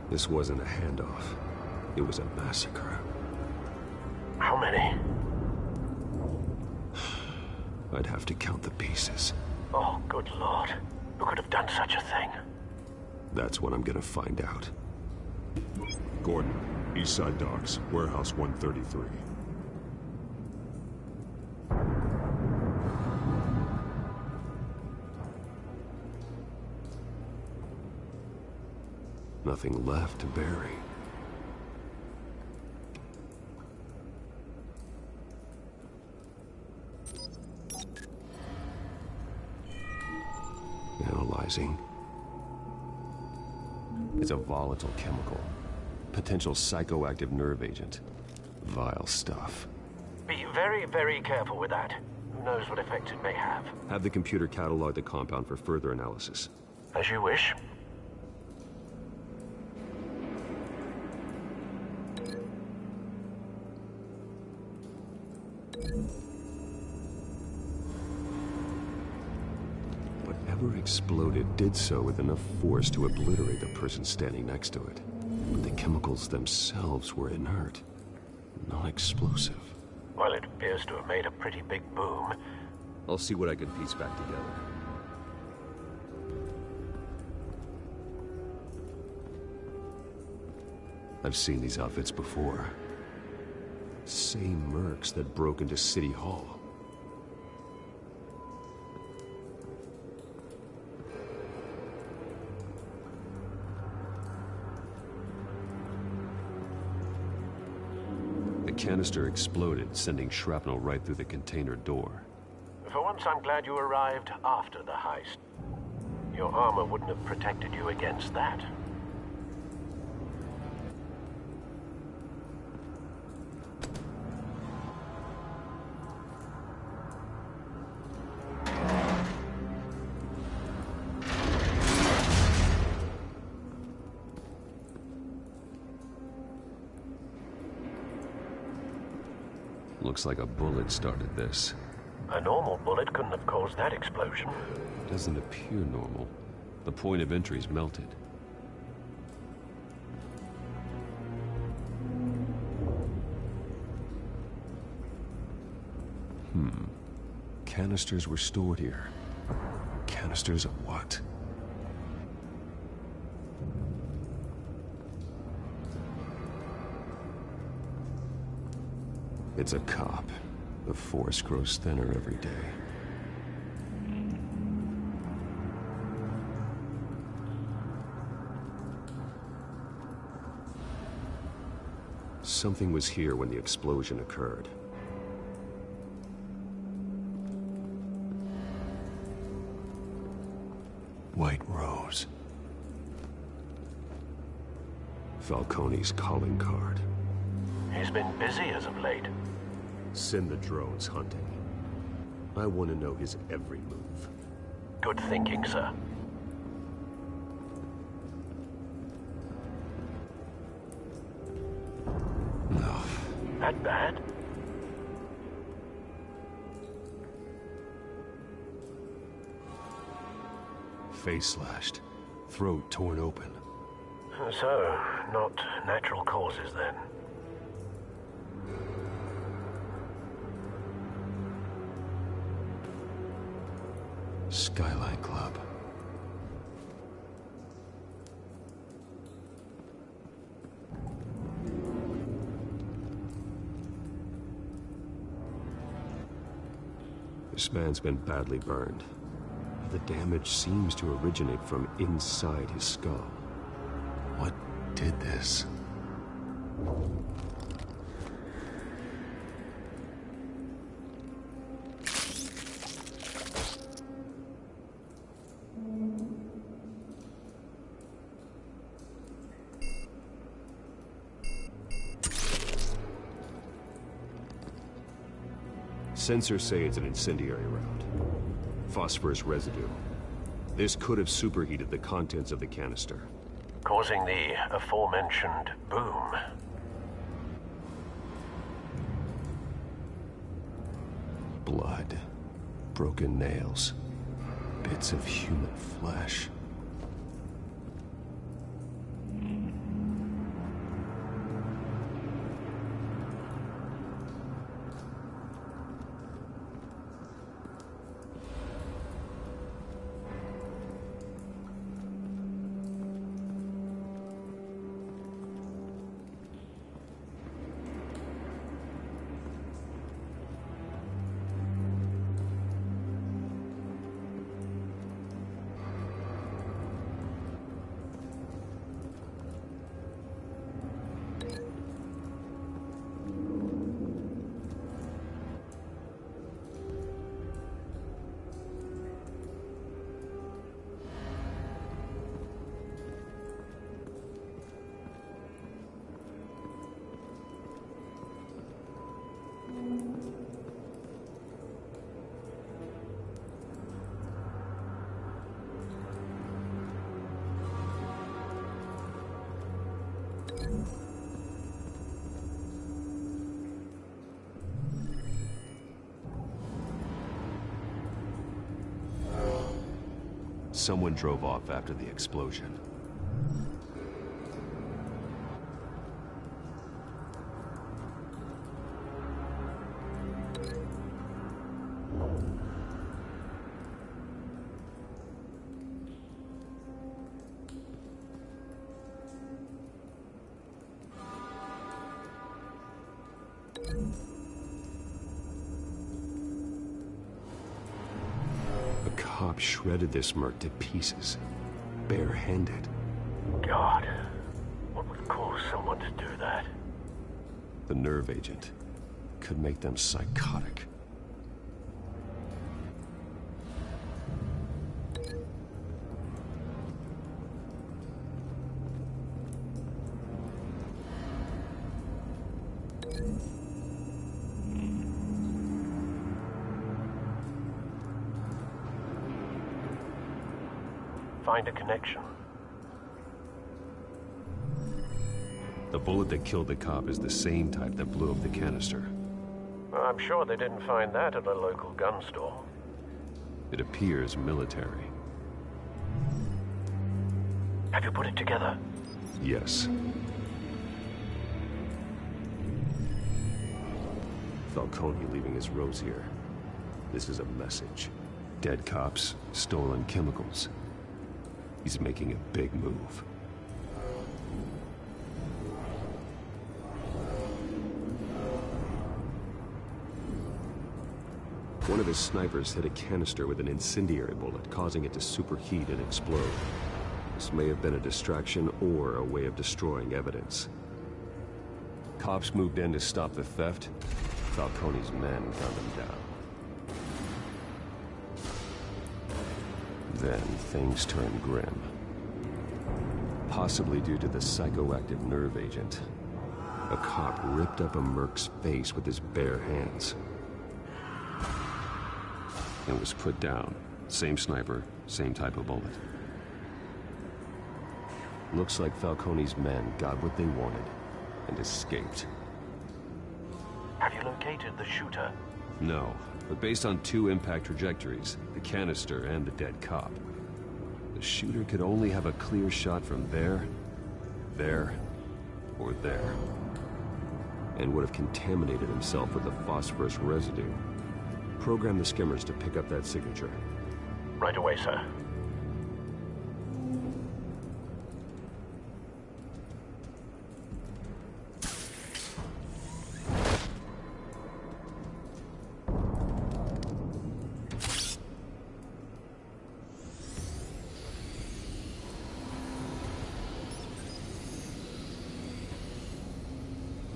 This wasn't a handoff. It was a massacre. How many? I'd have to count the pieces. Oh, good Lord. Who could have done such a thing? That's what I'm gonna find out. Gordon, Eastside Docks, Warehouse 133. Nothing left to bury. Analyzing. It's a volatile chemical. Potential psychoactive nerve agent. Vile stuff. Be very, very careful with that. Who knows what effect it may have. Have the computer catalog the compound for further analysis. As you wish. Whatever exploded did so with enough force to obliterate the person standing next to it. But the chemicals themselves were inert, non-explosive. Well, it appears to have made a pretty big boom. I'll see what I can piece back together. I've seen these outfits before. Same mercs that broke into City Hall. The canister exploded, sending shrapnel right through the container door. For once, I'm glad you arrived after the heist. Your armor wouldn't have protected you against that. Looks like a bullet started this. A normal bullet couldn't have caused that explosion. Doesn't appear normal. The point of entry's melted. Canisters were stored here. Canisters of what? It's a cop. The force grows thinner every day. Something was here when the explosion occurred. White Rose. Falcone's calling card. He's been busy as of late. Send the drones hunting. I want to know his every move. Good thinking, sir. No. That bad? face slashed, throat torn open. So, not natural causes then? Skyline Club. This man's been badly burned. The damage seems to originate from inside his skull. What did this? Sensors say it's an incendiary round. Phosphorus residue. This could have superheated the contents of the canister, Causing the aforementioned boom. blood, broken nails, bits of human flesh. Someone drove off after the explosion. Cop shredded this merc to pieces, barehanded. God, what would cause someone to do that? The nerve agent could make them psychotic. Find a connection. The bullet that killed the cop is the same type that blew up the canister. I'm sure they didn't find that at a local gun store. It appears military. Have you put it together? Yes. Falcone leaving his rose here. This is a message. Dead cops, stolen chemicals. He's making a big move. One of his snipers hit a canister with an incendiary bullet, causing it to superheat and explode. This may have been a distraction or a way of destroying evidence. Cops moved in to stop the theft. Falcone's men gunned him down. Then things turned grim. Possibly due to the psychoactive nerve agent. A cop ripped up a merc's face with his bare hands. And was put down. Same sniper, same type of bullet. Looks like Falcone's men got what they wanted and escaped. Have you located the shooter? No, but based on two impact trajectories, the canister and the dead cop, The shooter could only have a clear shot from there, or there, and would have contaminated himself with the phosphorus residue. Program the skimmers to pick up that signature. Right away, sir.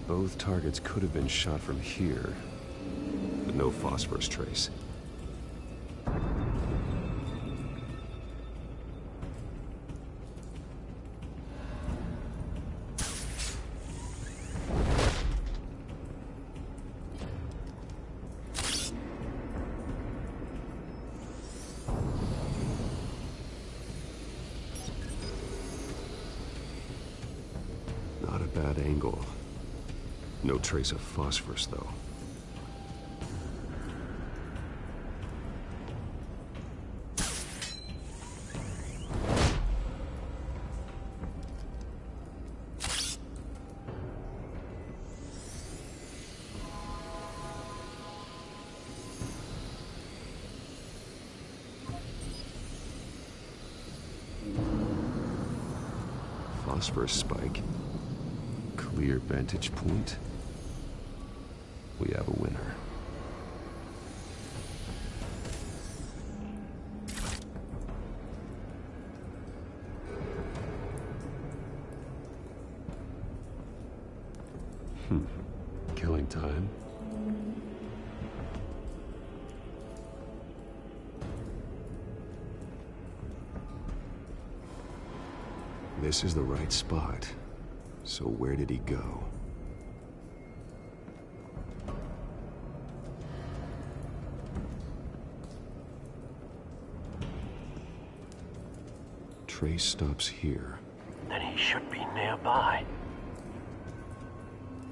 Both targets could have been shot from here, but no phosphorus trace. Not a bad angle. No trace of phosphorus, though. Phosphorus spike. Clear vantage point. We have a winner. Killing time. This is the right spot. So where did he go? Trace stops here. Then he should be nearby.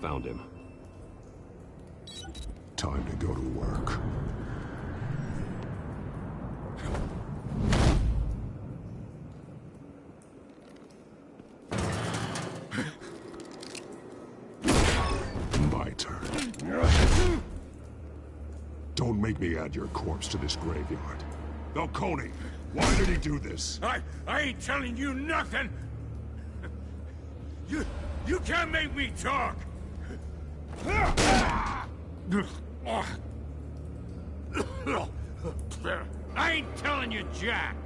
Found him. Time to go to work. My turn. Don't make me add your corpse to this graveyard. Falcone, why did he do this? I ain't telling you nothing! You can't make me talk! I ain't telling you jack!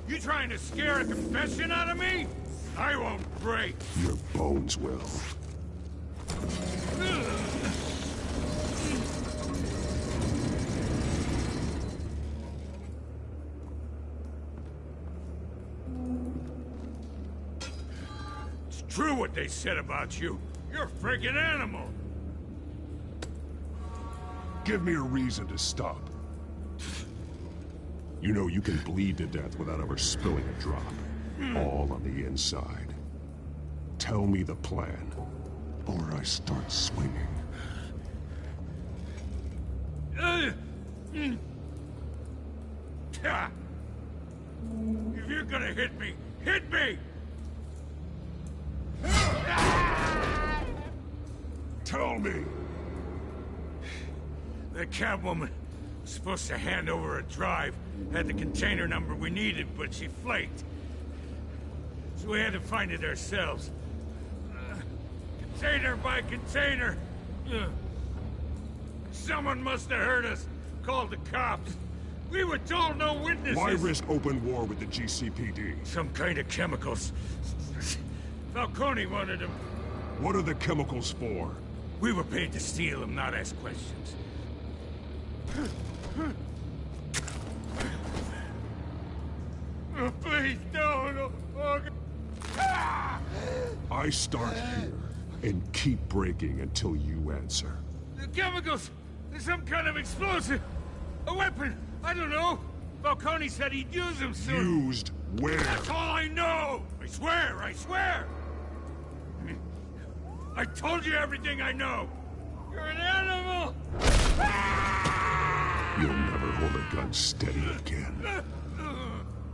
You trying to scare a confession out of me? I won't break! Your bones will. True what they said about you. You're a freaking animal. Give me a reason to stop. You know you can bleed to death without ever spilling a drop. All on the inside. Tell me the plan, or I start swinging. If you're gonna hit me, hit me! Tell me! The Catwoman was supposed to hand over a drive, had the container number we needed, but she flaked. So we had to find it ourselves. Container by container. Someone must have heard us, called the cops. We were told no witnesses. Why risk open war with the GCPD? Some kind of chemicals. Falcone wanted them. What are the chemicals for? We were paid to steal them, not ask questions. Oh, please, don't. I start here and keep breaking until you answer. The chemicals! There's some kind of explosive! A weapon! I don't know! Falcone said he'd use them soon! Used where? That's all I know! I swear! I swear! I told you everything I know! You're an animal! You'll never hold a gun steady again.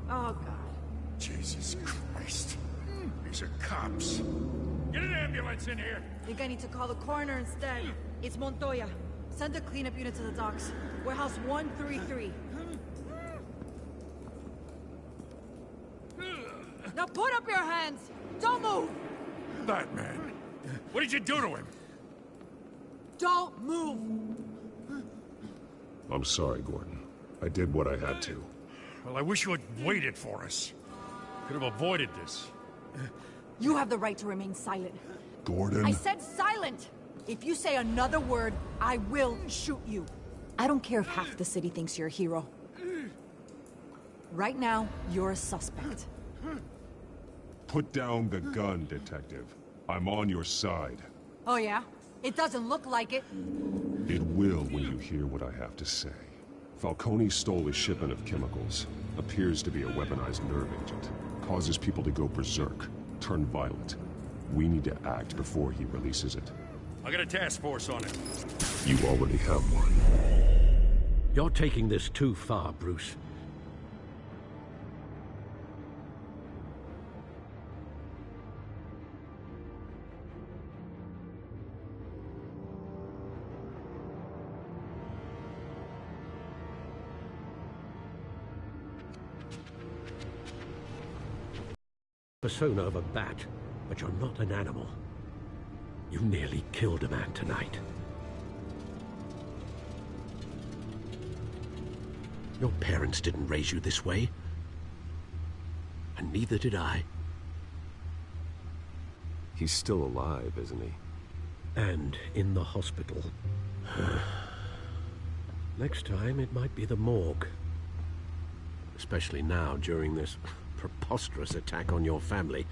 Oh, God. Jesus Christ. These are cops. Get an ambulance in here. Think I need to call the coroner instead. It's Montoya. Send a cleanup unit to the docks. Warehouse 133. Now put up your hands! Don't move! Batman. What did you do to him? Don't move! I'm sorry, Gordon. I did what I had to. Well, I wish you had waited for us. Could have avoided this. You have the right to remain silent. Gordon? I said silent! If you say another word, I will shoot you. I don't care if half the city thinks you're a hero. Right now, you're a suspect. Put down the gun, Detective. I'm on your side. Oh yeah? It doesn't look like it. It will when you hear what I have to say. Falcone stole a shipment of chemicals. Appears to be a weaponized nerve agent. Causes people to go berserk, turn violent. We need to act before he releases it. I got a task force on it. You already have one. You're taking this too far, Bruce. Persona of a bat, but you're not an animal. You nearly killed a man tonight. Your parents didn't raise you this way. And neither did I. He's still alive, isn't he? And in the hospital. Next time, it might be the morgue. Especially now, during this preposterous attack on your family.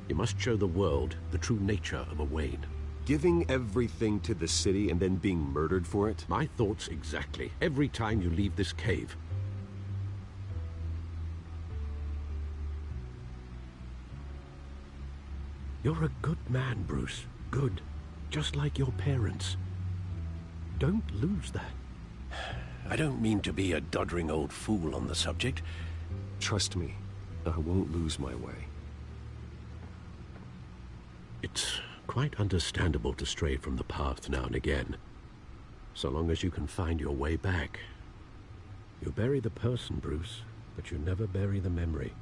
You must show the world the true nature of a Wayne. Giving everything to the city and then being murdered for it? My thoughts exactly. Every time you leave this cave. You're a good man, Bruce. Good. Just like your parents. Don't lose that. I don't mean to be a doddering old fool on the subject. Trust me, I won't lose my way. It's quite understandable to stray from the path now and again, so long as you can find your way back. You bury the person, Bruce, but you never bury the memory.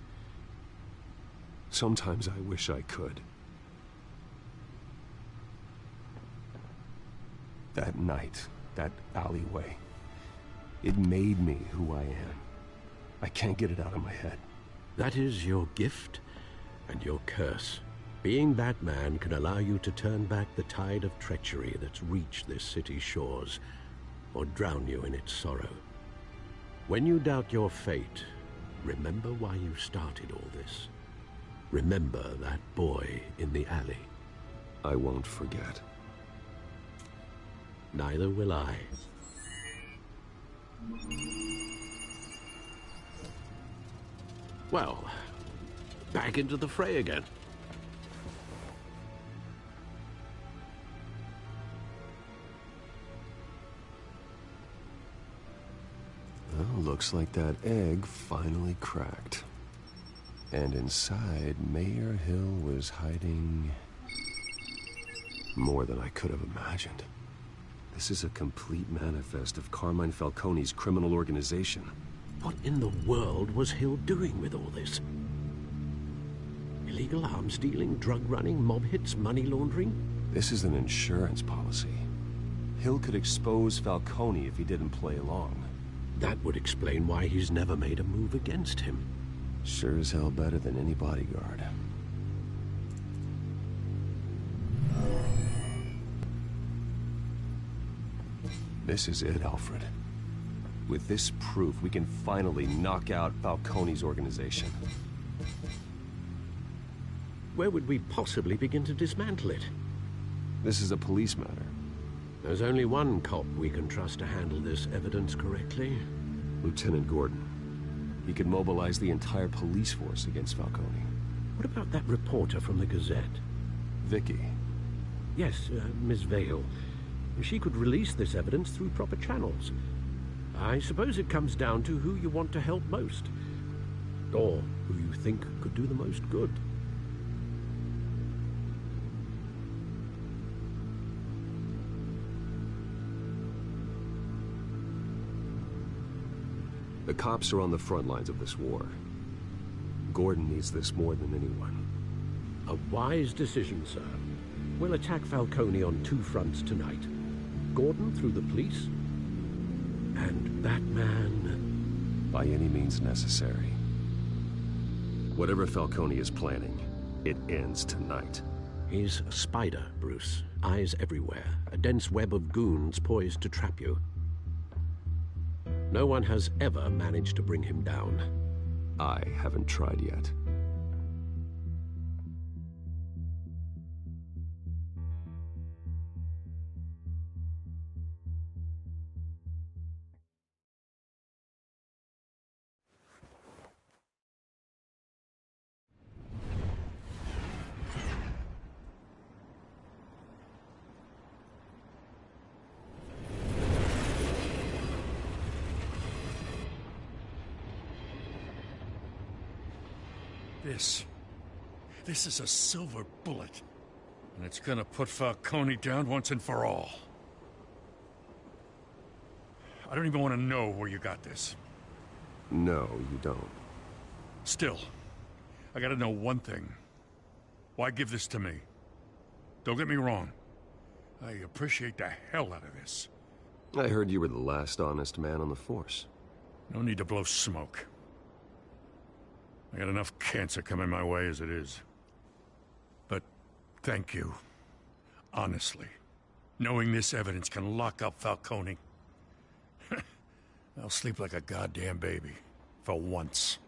Sometimes I wish I could. That night, that alleyway, it made me who I am. I can't get it out of my head. That is your gift and your curse. Being Batman can allow you to turn back the tide of treachery that's reached this city's shores, or drown you in its sorrow. When you doubt your fate, remember why you started all this. Remember that boy in the alley. I won't forget. Neither will I. Well, back into the fray again. Well, looks like that egg finally cracked. And inside, Mayor Hill was hiding more than I could have imagined. This is a complete manifest of Carmine Falcone's criminal organization. What in the world was Hill doing with all this? Illegal arms dealing, drug running, mob hits, money laundering? This is an insurance policy. Hill could expose Falcone if he didn't play along. That would explain why he's never made a move against him. Sure as hell better than any bodyguard. This is it, Alfred. With this proof, we can finally knock out Falcone's organization. Where would we possibly begin to dismantle it? This is a police matter. There's only one cop we can trust to handle this evidence correctly. Lieutenant Gordon. He could mobilize the entire police force against Falcone. What about that reporter from the Gazette? Vicky. Yes, Miss Vale. She could release this evidence through proper channels. I suppose it comes down to who you want to help most. Or who you think could do the most good. The cops are on the front lines of this war. Gordon needs this more than anyone. A wise decision, sir. We'll attack Falcone on 2 fronts tonight. Gordon through the police, and that man... By any means necessary. Whatever Falcone is planning, it ends tonight. He's a spider, Bruce. Eyes everywhere. A dense web of goons poised to trap you. No one has ever managed to bring him down. I haven't tried yet. This is a silver bullet. And it's gonna put Falcone down once and for all. I don't even want to know where you got this. No, you don't. Still, I gotta know one thing. Why give this to me? Don't get me wrong. I appreciate the hell out of this. I heard you were the last honest man on the force. No need to blow smoke. I got enough cancer coming my way as it is. But thank you. Honestly. Knowing this evidence can lock up Falcone. I'll sleep like a goddamn baby. For once.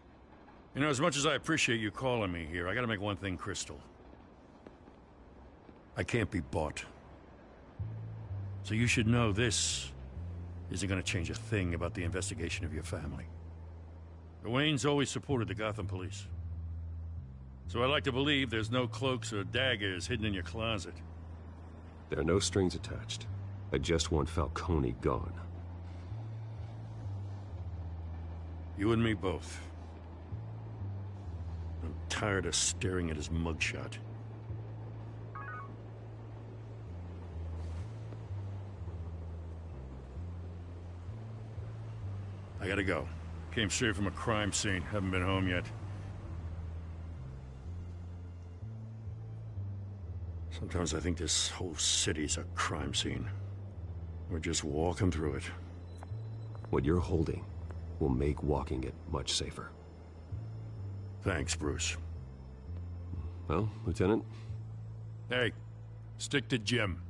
You know, as much as I appreciate you calling me here, I gotta make one thing crystal. I can't be bought. So you should know this isn't gonna change a thing about the investigation of your family. The Waynes always supported the Gotham police. So I like to believe there's no cloaks or daggers hidden in your closet. There are no strings attached. I just want Falcone gone. You and me both. I'm tired of staring at his mugshot. I gotta go. Came straight from a crime scene. Haven't been home yet. Sometimes I think this whole city's a crime scene. We're just walking through it. What you're holding will make walking it much safer. Thanks, Bruce. Well, Lieutenant? Hey, stick to Jim.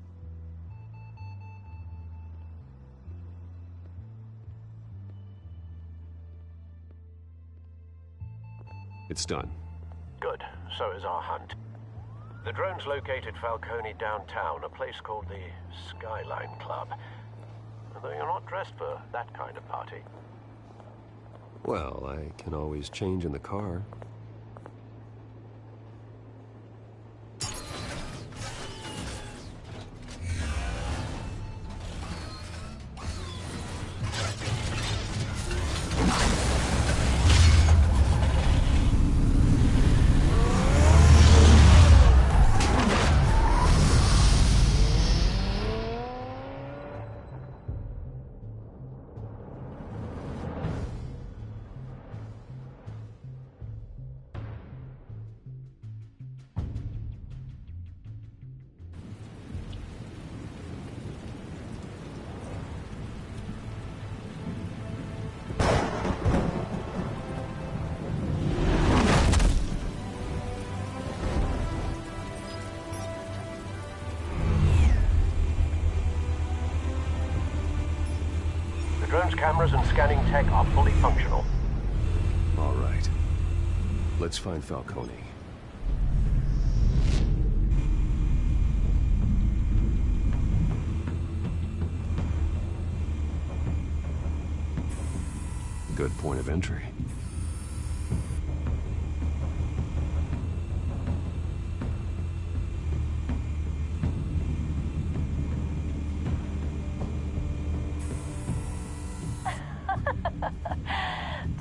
It's done. Good. So is our hunt. The drones located Falcone downtown, a place called the Skyline Club. Although you're not dressed for that kind of party. Well, I can always change in the car. Drone's cameras and scanning tech are fully functional. All right. Let's find Falcone. Good point of entry.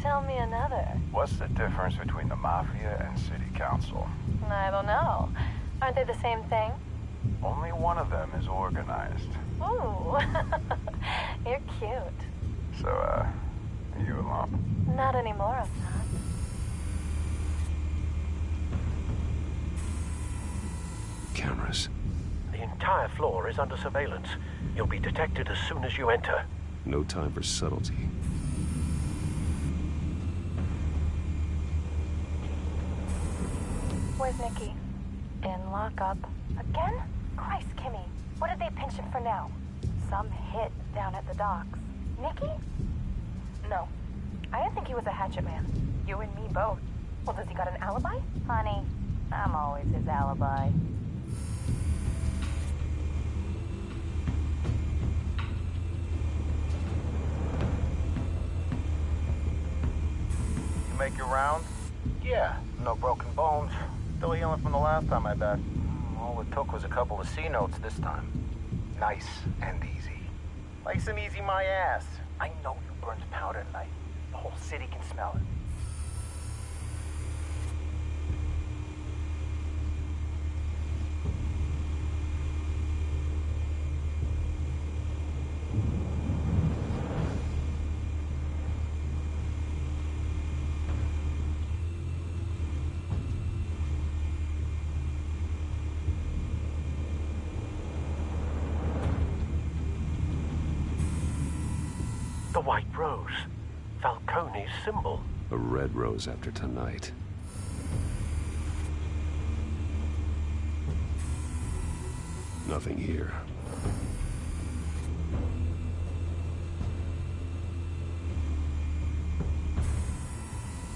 Tell me another. What's the difference between the Mafia and City Council? I don't know. Aren't they the same thing? Only one of them is organized. Ooh. You're cute. So, are you alone? Not anymore, I'm not. Cameras. The entire floor is under surveillance. You'll be detected as soon as you enter. No time for subtlety. Where's Nikki? In lockup. Again? Christ, Kimmy. What did they pinch him for now? Some hit down at the docks. Nikki? No. I didn't think he was a hatchet man. You and me both. Well, does he got an alibi? Honey, I'm always his alibi. You make your round? Yeah, no broken bones. Still healing from the last time, I bet. All it took was a couple of C notes this time. Nice and easy. Nice and easy my ass. I know you burned powder tonight. The whole city can smell it. The White Rose. Falcone's symbol. A red rose after tonight. Nothing here.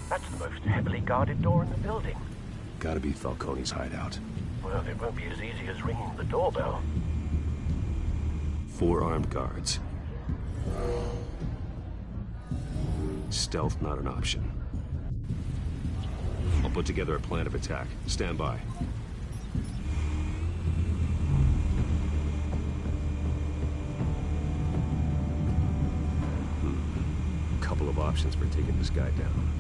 That's the most heavily guarded door in the building. Gotta be Falcone's hideout. Well, it won't be as easy as ringing the doorbell. 4 armed guards. Stealth not an option. I'll put together a plan of attack. Stand by. Couple of options for taking this guy down.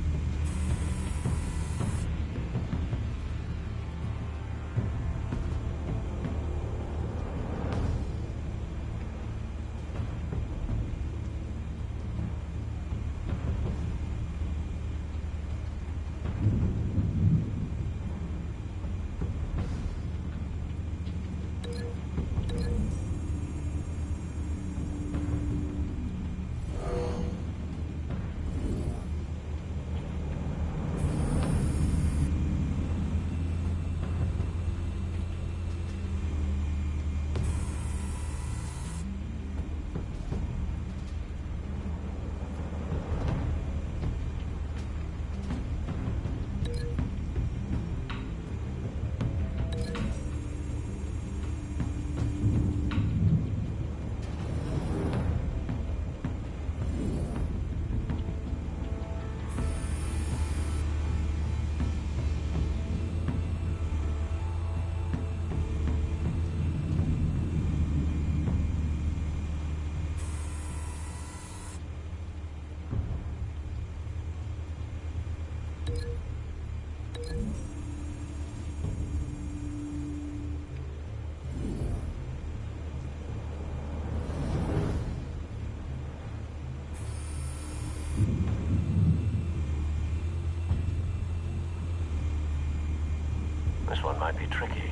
This one might be tricky.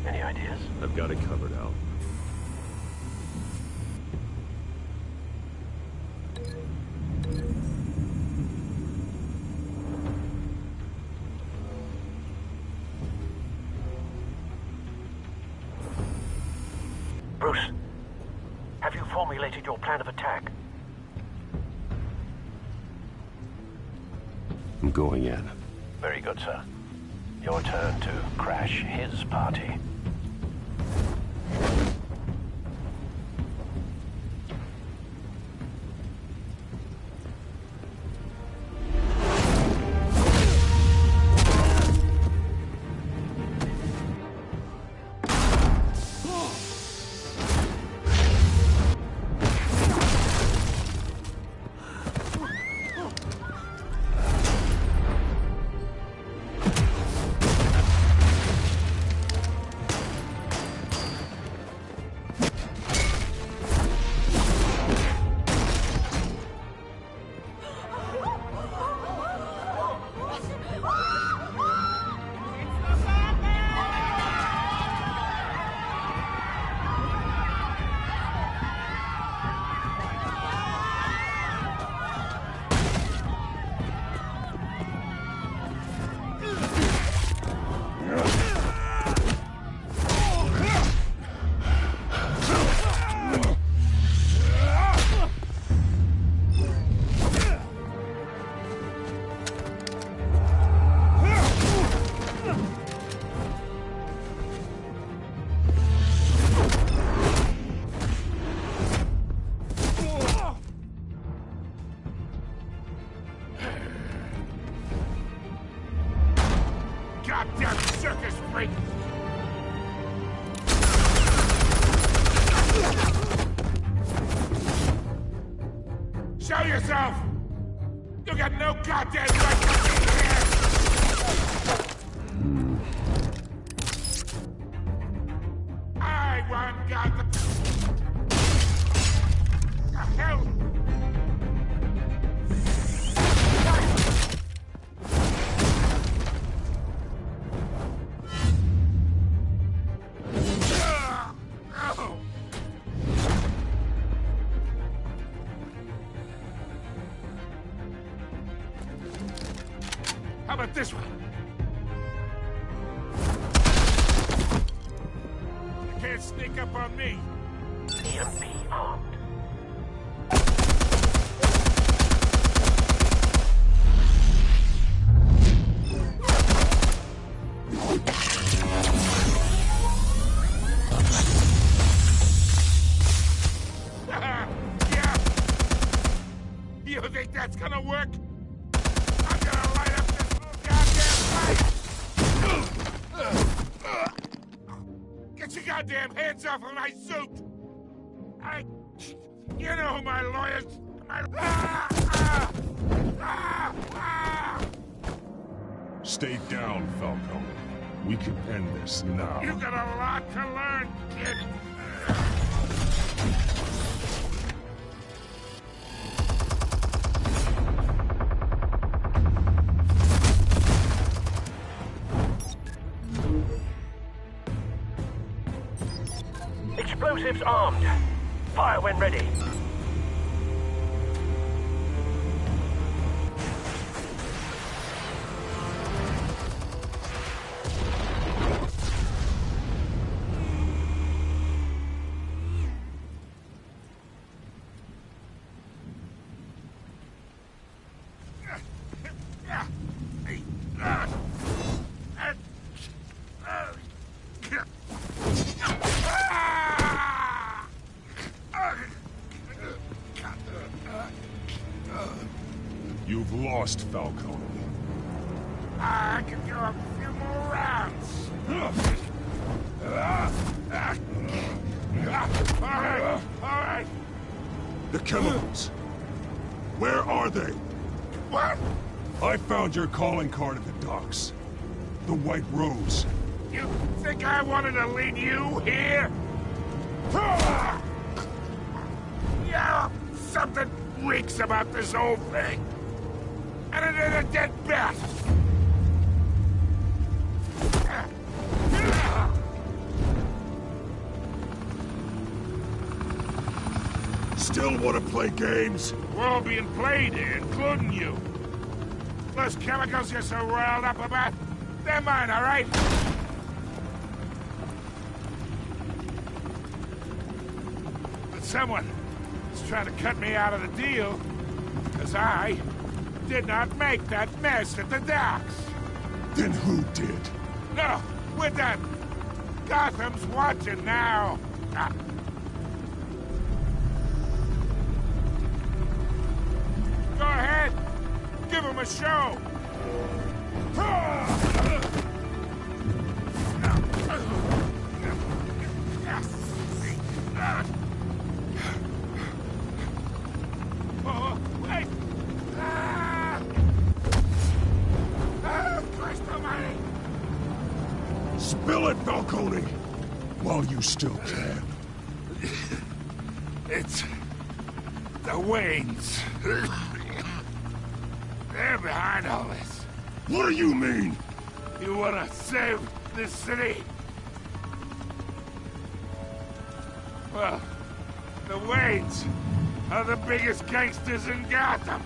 Any ideas? I've got it covered, Al. Bruce, have you formulated your plan of attack? I'm going in. Very good, sir. Your turn to crash his party. goddamn circus freak! Show yourself! You got no goddamn right to be here! I want Gotham! The hell? How about this one? You can't sneak up on me. EMP armed. Yeah. You think that's gonna work? I'm gonna light up this little goddamn place! Get your goddamn hands off of my suit! You know who my lawyers... Stay down, Falcone. We can end this now. You got a lot to learn, kid. Explosives armed. Fire when ready. You've lost, Falcone. I can go a few more rounds. All right. The chemicals. Where are they? What? I found your calling card at the docks. The White Rose. You think I wanted to lead you here? Yeah, something reeks about this whole thing. And it is a dead bat. Still want to play games? We're all being played here, including you. Those chemicals you're so riled up about, they're mine, all right? But someone is trying to cut me out of the deal, because I did not make that mess at the docks. Then who did? No, we're done. Gotham's watching now. Go ahead. Give him a show. Oh, wait. Christ almighty. Spill it, Falcone! While you still can. It's the Waynes. They're behind all this. What do you mean? You wanna save this city? Well, the Waynes are the biggest gangsters in Gotham.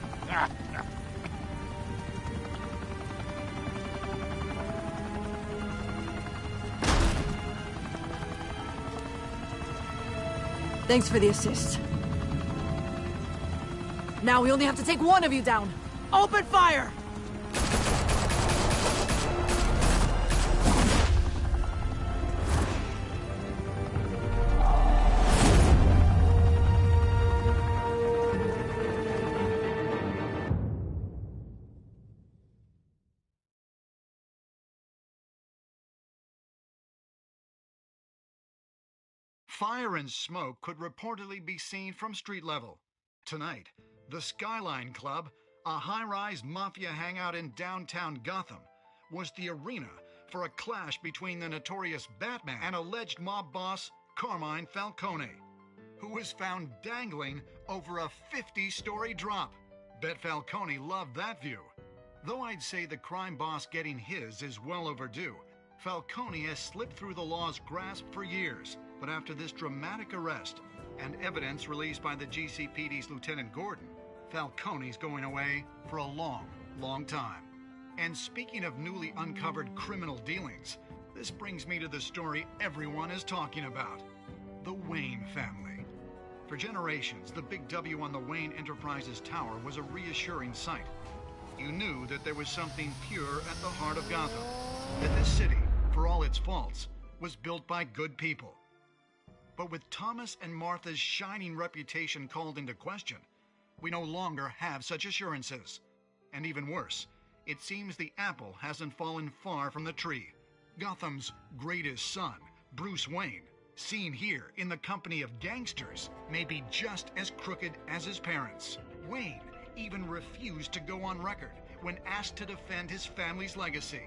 Thanks for the assist. Now we only have to take one of you down. Open fire! Fire and smoke could reportedly be seen from street level. Tonight, the Skyline Club, a high-rise mafia hangout in downtown Gotham, was the arena for a clash between the notorious Batman and alleged mob boss Carmine Falcone, who was found dangling over a 50-story drop. Bet Falcone loved that view. Though I'd say the crime boss getting his is well overdue, Falcone has slipped through the law's grasp for years. But after this dramatic arrest and evidence released by the GCPD's Lieutenant Gordon, Falcone's going away for a long, long time. And speaking of newly uncovered criminal dealings, this brings me to the story everyone is talking about: the Wayne family. For generations, the big W on the Wayne Enterprises Tower was a reassuring sight. You knew that there was something pure at the heart of Gotham, that this city, for all its faults, was built by good people. But with Thomas and Martha's shining reputation called into question, we no longer have such assurances. And even worse, it seems the apple hasn't fallen far from the tree. Gotham's greatest son, Bruce Wayne, seen here in the company of gangsters, may be just as crooked as his parents. Wayne even refused to go on record when asked to defend his family's legacy.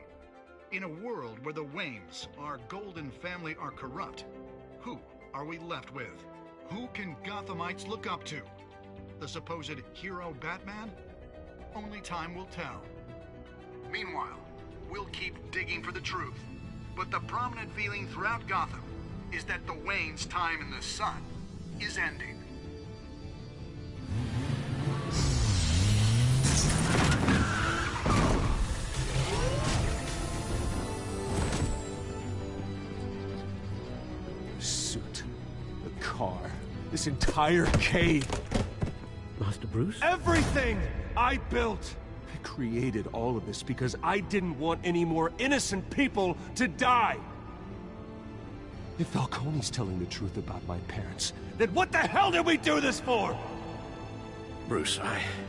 In a world where the Waynes, our golden family, are corrupt, who are we left with? Who can Gothamites look up to? The supposed hero Batman? Only time will tell. Meanwhile, we'll keep digging for the truth. But the prominent feeling throughout Gotham is that the Waynes' time in the sun is ending. Suit, the car, this entire cave. Master Bruce? Everything I built! I created all of this because I didn't want any more innocent people to die! If Falcone's telling the truth about my parents, then what the hell did we do this for? Bruce,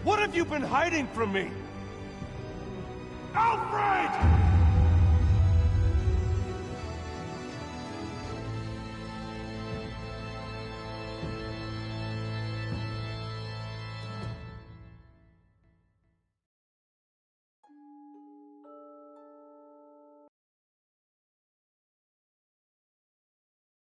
What have you been hiding from me? Alfred!